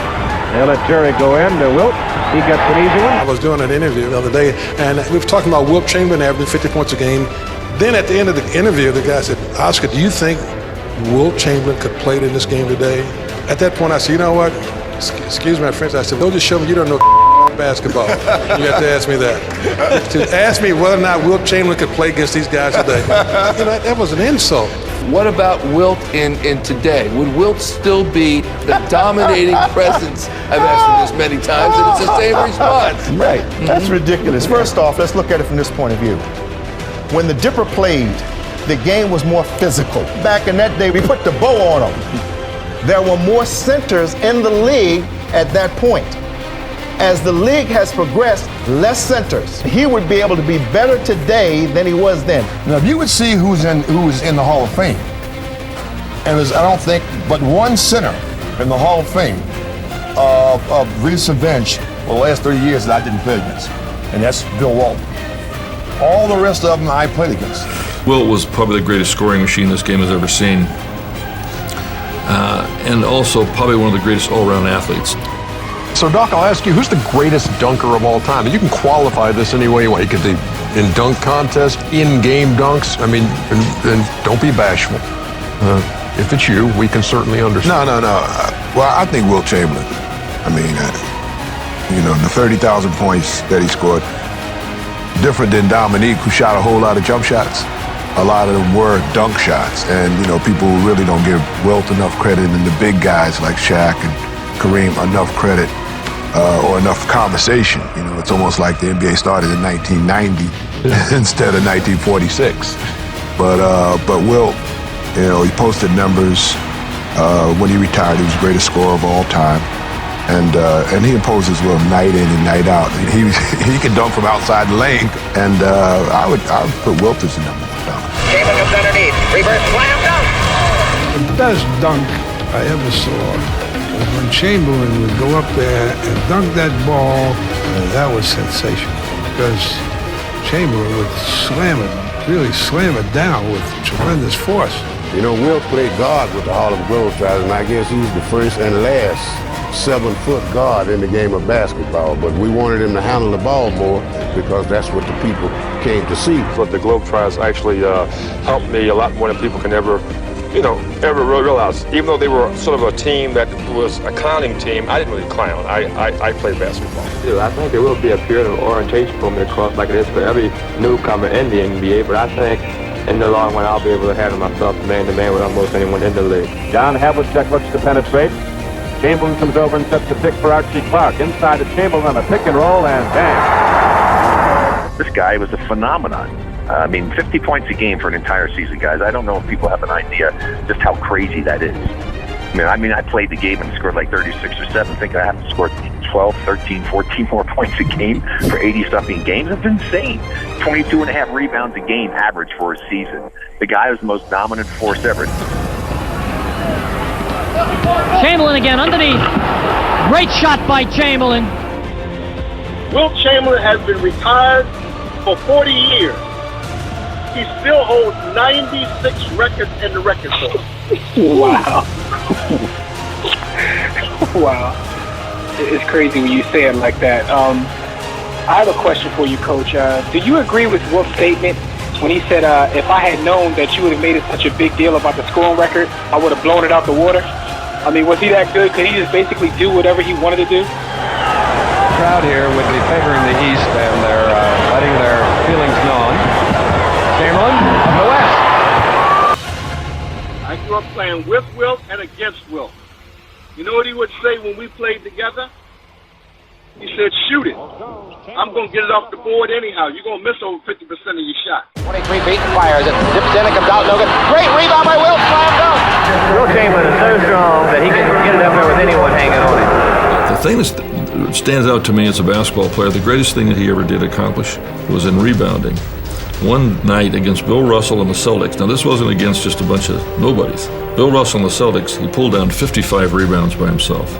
They let Jerry go in to Wilt. He gets an easy one. I was doing an interview the other day, and we were talking about Wilt Chamberlain averaging 50 points a game. Then at the end of the interview, the guy said, Oscar, do you think Wilt Chamberlain could play in this game today? At that point, I said, you know what? Excuse my French. I said, don't just show me you don't know basketball. You have to ask me that. To ask me whether or not Wilt Chamberlain could play against these guys today. You know, that was an insult. What about Wilt in today? Would Wilt still be the dominating presence? I've asked him this many times, and it's the same response. Right. That's ridiculous. First off, let's look at it from this point of view. When the Dipper played, the game was more physical. Back in that day, we put the bow on them. There were more centers in the league at that point. As the league has progressed, less centers. He would be able to be better today than he was then. Now, if you would see who's in the Hall of Fame, and there's, I don't think, but one center in the Hall of Fame of recent bench for the last 30 years that I didn't play against, and that's Bill Walton. All the rest of them I played against. Wilt was probably the greatest scoring machine this game has ever seen, and also probably one of the greatest all-around athletes. So, Doc, I'll ask you, who's the greatest dunker of all time? And you can qualify this any way you want. You could do in dunk contest, in-game dunks. I mean, and don't be bashful. If it's you, we can certainly understand. No. Well, I think Wilt Chamberlain. I mean, you know, the 30,000 points that he scored, different than Dominique, who shot a whole lot of jump shots. a lot of them were dunk shots. And, you know, people really don't give Wilt enough credit, and the big guys like Shaq and Kareem enough credit or enough conversation. You know, it's almost like the NBA started in 1990 instead of 1946. But Wilt, you know, he posted numbers. When he retired, he was the greatest scorer of all time. And he imposes Will night in and night out. He can dunk from outside the lane, and I would put Wilt as the number one dunker. Chamberlain comes underneath. Reverse slam dunk. The best dunk I ever saw was when Chamberlain would go up there and dunk that ball. That was sensational because Chamberlain would really slam it down with tremendous force. You know, Wilt played guard with the Harlem Globetrotters, and I guess he's the first and last 7-foot guard in the game of basketball. But we wanted him to handle the ball more because that's what the people came to see. But the Globetrotters actually helped me a lot more than people can ever realize. Even though they were sort of a team that was a clowning team, I didn't really clown. I played basketball. I think there will be a period of orientation for me across like it is for every newcomer in the NBA, but I think in the long run I'll be able to handle myself man-to-man with almost anyone in the league. John Havlicek looks to penetrate. Chamberlain comes over and sets the pick for Archie Clark. Inside to Chamberlain on a pick and roll, and bang. This guy was a phenomenon. 50 points a game for an entire season, guys. I don't know if people have an idea just how crazy that is. I played the game and scored like 36 or 7. Think I have to score 12, 13, 14 more points a game for 80-something games? That's insane. 22.5 rebounds a game average for a season. The guy was the most dominant force ever. Chamberlain again underneath. Great shot by Chamberlain. Wilt Chamberlain has been retired for 40 years. He still holds 96 records in the record book. Wow. Wow. It's crazy when you say it like that. I have a question for you, Coach. Do you agree with Wilt's statement when he said, if I had known that you would have made it such a big deal about the scoring record, I would have blown it out the water? Was he that good? Could he just basically do whatever he wanted to do? The crowd here would be favoring the East, and they're letting their feelings known. Chamberlain of the West. I grew up playing with Wilt and against Wilt. You know what he would say when we played together? He said, shoot it. I'm going to get it off the board anyhow. You're going to miss over 50% of your shot. 23 feet and fires it. Dips in and comes out. No good. Great rebound by Wilt. Slam dunk. Wilt Chamberlain is so strong that he can get it up there with anyone hanging on it. The thing that stands out to me as a basketball player, the greatest thing that he ever did accomplish was in rebounding. One night against Bill Russell and the Celtics. Now, this wasn't against just a bunch of nobodies. Bill Russell and the Celtics, he pulled down 55 rebounds by himself.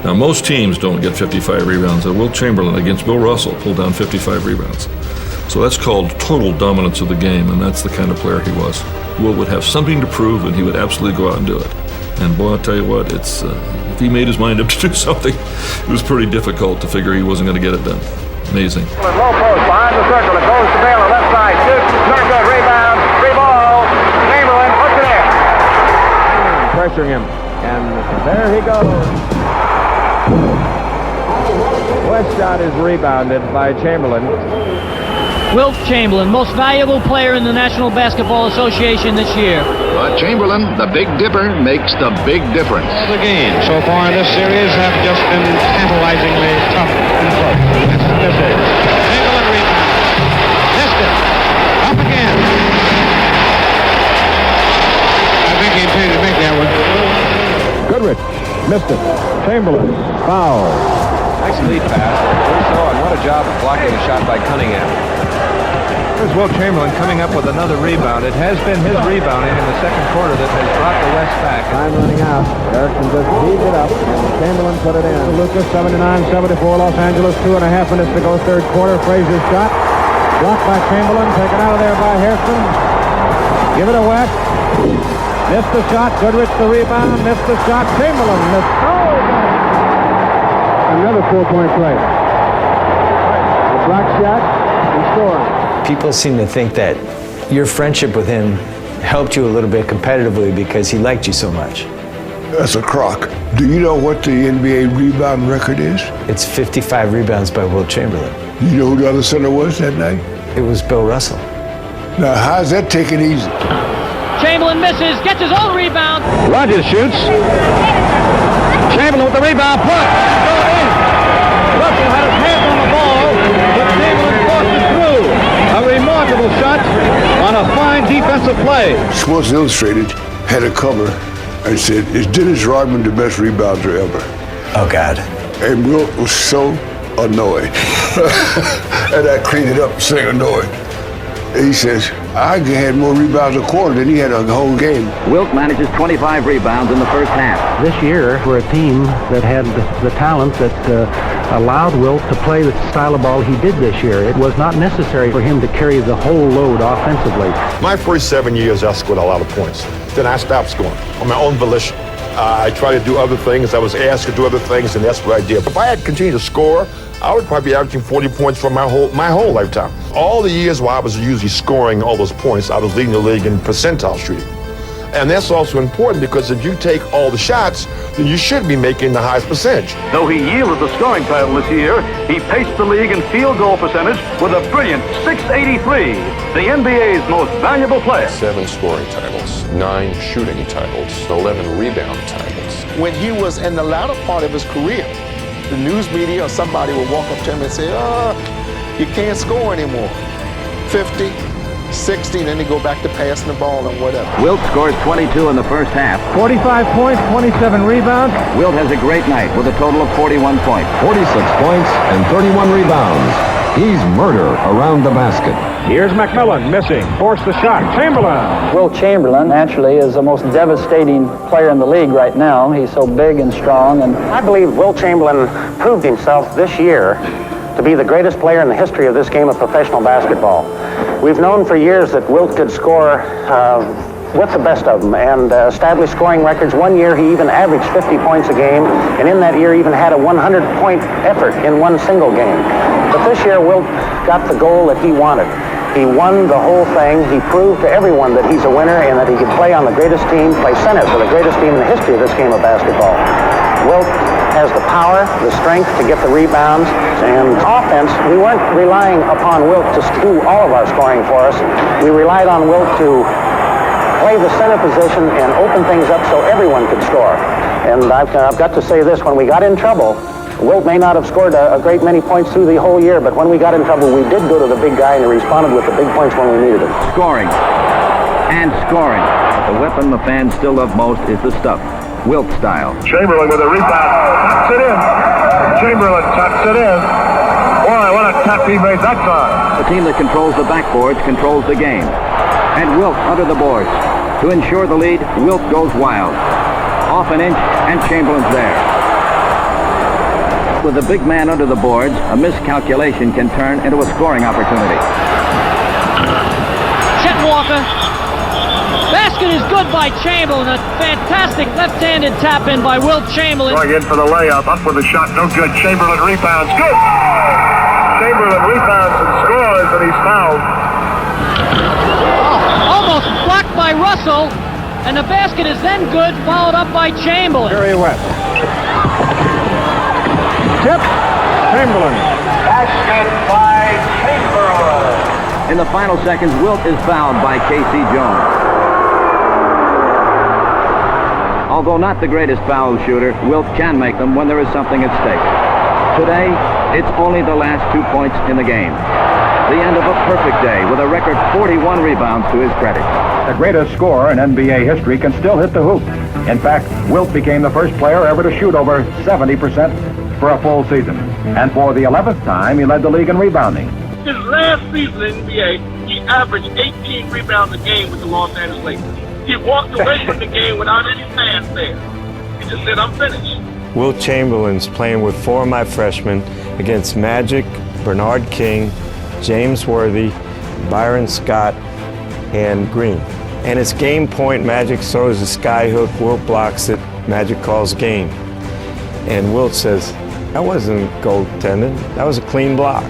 Now, most teams don't get 55 rebounds, and Wilt Chamberlain against Bill Russell pulled down 55 rebounds. So that's called total dominance of the game, and that's the kind of player he was. Wilt would have something to prove, and he would absolutely go out and do it. And boy, I'll tell you what, if he made his mind up to do something, it was pretty difficult to figure he wasn't going to get it done. Amazing. Low post, behind the circle, it goes to Baylor, left side, shoots, no good, rebound, free ball, Chamberlain puts it in. Pressuring him, and there he goes. West shot is rebounded by Chamberlain. Wilt Chamberlain, most valuable player in the National Basketball Association this year. But Chamberlain, the Big Dipper, makes the big difference. The games so far in this series have just been tantalizingly tough and close. That's it. Chamberlain rebound. Missed it. Up again. I think he intended to make that one. Goodrich missed it. Chamberlain foul. Nice lead pass. And what a job of blocking a shot by Cunningham. Here's Wilt Chamberlain coming up with another rebound. It has been his rebounding in the second quarter that has brought the West back. Time running out. Erickson just heaved it up, and Chamberlain put it in. Lucas, 79-74, Los Angeles, 2.5 minutes to go, third quarter. Frazier's shot. Blocked by Chamberlain, taken out of there by Hairston. Give it to West. Missed the shot. Goodrich the rebound. Missed the shot. Chamberlain missed. Oh! Another 4-point play. The block shot and scoring. People seem to think that your friendship with him helped you a little bit competitively because he liked you so much. That's a crock. Do you know what the NBA rebound record is? It's 55 rebounds by Wilt Chamberlain. You know who the other center was that night? It was Bill Russell. Now, how's that taken easy? Chamberlain misses, gets his own rebound. Rogers shoots. Chamberlain with the rebound, put. Go in. Russell had his hands on the ball, but Chamberlain forced it through. A remarkable shot on a fine defensive play. Sports Illustrated had a cover and said, "Is Dennis Rodman the best rebounder ever?" Oh, God. And Wilt was so annoyed. And I cleaned it up saying annoyed. He says, I had more rebounds a quarter than he had a whole game. Wilt manages 25 rebounds in the first half. This year, we're a team that had the talent that allowed Wilt to play the style of ball he did this year. It was not necessary for him to carry the whole load offensively. My first 7 years, I scored a lot of points. Then I stopped scoring on my own volition. I tried to do other things. I was asked to do other things, and that's what I did. If I had continued to score, I would probably be averaging 40 points for my whole lifetime. All the years while I was usually scoring all those points, I was leading the league in percentile shooting. And that's also important because if you take all the shots, then you should be making the highest percentage. Though he yielded the scoring title this year, he paced the league in field goal percentage with a brilliant .683, the NBA's most valuable player. 7 scoring titles, 9 shooting titles, 11 rebound titles. When he was in the latter part of his career, the news media or somebody would walk up to him and say, you can't score anymore. 50, 60, and then they go back to passing the ball and whatever. Wilt scores 22 in the first half. 45 points, 27 rebounds. Wilt has a great night with a total of 41 points. 46 points and 31 rebounds. He's murder around the basket. Here's McMillan missing. Forced the shot. Chamberlain. Wilt Chamberlain naturally is the most devastating player in the league right now. He's so big and strong. And I believe Wilt Chamberlain proved himself this year to be the greatest player in the history of this game of professional basketball. We've known for years that Wilt could score with the best of them and establish scoring records. One year he even averaged 50 points a game, and in that year even had a 100-point effort in one single game. But this year Wilt got the goal that he wanted. He won the whole thing. He proved to everyone that he's a winner and that he could play on the greatest team, play center for the greatest team in the history of this game of basketball. Wilt has the power, the strength to get the rebounds, and offense, we weren't relying upon Wilt to do all of our scoring for us. We relied on Wilt to play the center position and open things up so everyone could score. And I've got to say this, when we got in trouble, Wilt may not have scored a great many points through the whole year, but when we got in trouble, we did go to the big guy and he responded with the big points when we needed him. Scoring and scoring. The weapon the fans still love most is the stuff. Wilt style. Chamberlain with a rebound. Tucks it in. Chamberlain tucks it in. Boy, what a tap he made that time. The team that controls the backboards controls the game. And Wilt under the boards. To ensure the lead, Wilt goes wild. Off an inch, and Chamberlain's there. With the big man under the boards, a miscalculation can turn into a scoring opportunity. Chet Walker. Basket is good by Chamberlain. A fantastic left-handed tap-in by Wilt Chamberlain. Going in for the layup. Up with the shot. No good. Chamberlain rebounds. Good! Chamberlain rebounds and scores, and he's fouled. Almost blocked by Russell. And the basket is then good, followed up by Chamberlain. Very wet. Tip. Chamberlain. Basket by Chamberlain. In the final seconds, Wilt is fouled by Casey Jones. Although not the greatest foul shooter, Wilt can make them when there is something at stake. Today, it's only the last 2 points in the game. The end of a perfect day with a record 41 rebounds to his credit. The greatest scorer in NBA history can still hit the hoop. In fact, Wilt became the first player ever to shoot over 70% for a full season. And for the 11th time, he led the league in rebounding. His last season in the NBA, he averaged 18 rebounds a game with the Los Angeles Lakers. He walked away from the game without any fans there. He just said, I'm finished. Wilt Chamberlain's playing with 4 of my freshmen against Magic, Bernard King, James Worthy, Byron Scott, and Green. And it's game point. Magic throws a sky hook, Wilt blocks it, Magic calls game. And Wilt says, that wasn't goaltending, that was a clean block.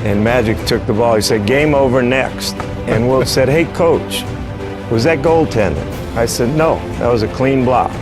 And Magic took the ball, he said, game over next. And Wilt said, hey coach, was that goaltending? I said, no, that was a clean block.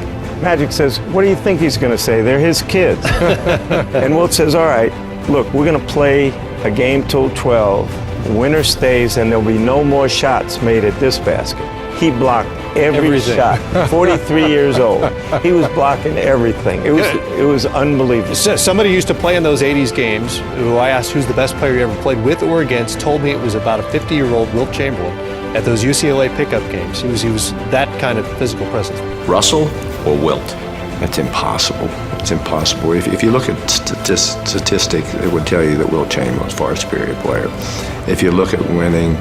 Magic says, what do you think he's going to say? They're his kids. And Wilt says, all right, look, we're going to play a game till 12. winner stays, and there'll be no more shots made at this basket. He blocked every shot. 43 years old. He was blocking everything. It was unbelievable. So somebody used to play in those 80s games, who I asked who's the best player you ever played with or against, told me it was about a 50-year-old Wilt Chamberlain at those UCLA pickup games. He was that kind of physical presence. Russell or Wilt? That's impossible. It's impossible. If you look at statistics, it would tell you that Wilt Chamberlain was far superior player. If you look at winning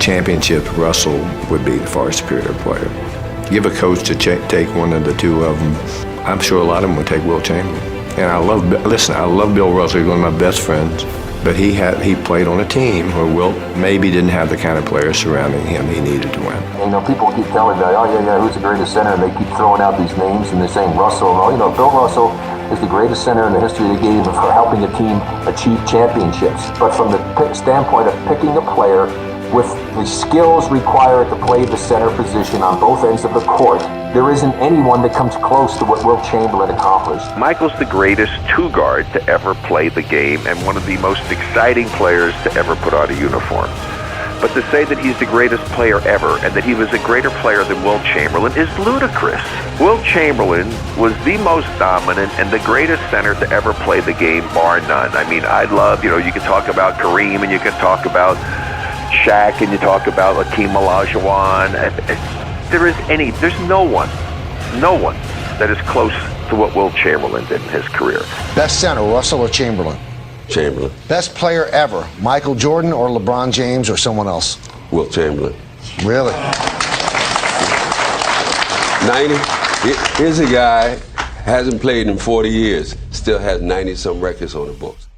championship, Russell would be the far superior player. Give a coach to take one of the two of them, I'm sure a lot of them would take Wilt Chamberlain. And I love Bill Russell. He's one of my best friends. But he played on a team where Wilt maybe didn't have the kind of players surrounding him he needed to win. You know, people keep telling me, oh yeah, who's the greatest center? And they keep throwing out these names and they're saying Russell. Oh, you know, Bill Russell is the greatest center in the history of the game for helping a team achieve championships. But from the standpoint of picking a player with the skills required to play the center position on both ends of the court, there isn't anyone that comes close to what Wilt Chamberlain accomplished. Michael's the greatest two-guard to ever play the game and one of the most exciting players to ever put on a uniform. But to say that he's the greatest player ever and that he was a greater player than Wilt Chamberlain is ludicrous. Wilt Chamberlain was the most dominant and the greatest center to ever play the game, bar none. I mean, I love, you can talk about Kareem and you can talk about Shaq and you talk about Hakeem Olajuwon. There's no one that is close to what Wilt Chamberlain did in his career. Best center, Russell or Chamberlain? Chamberlain. Best player ever, Michael Jordan or LeBron James or someone else? Wilt Chamberlain. Really? 90. Here's a guy, hasn't played in 40 years, still has 90-some records on the books.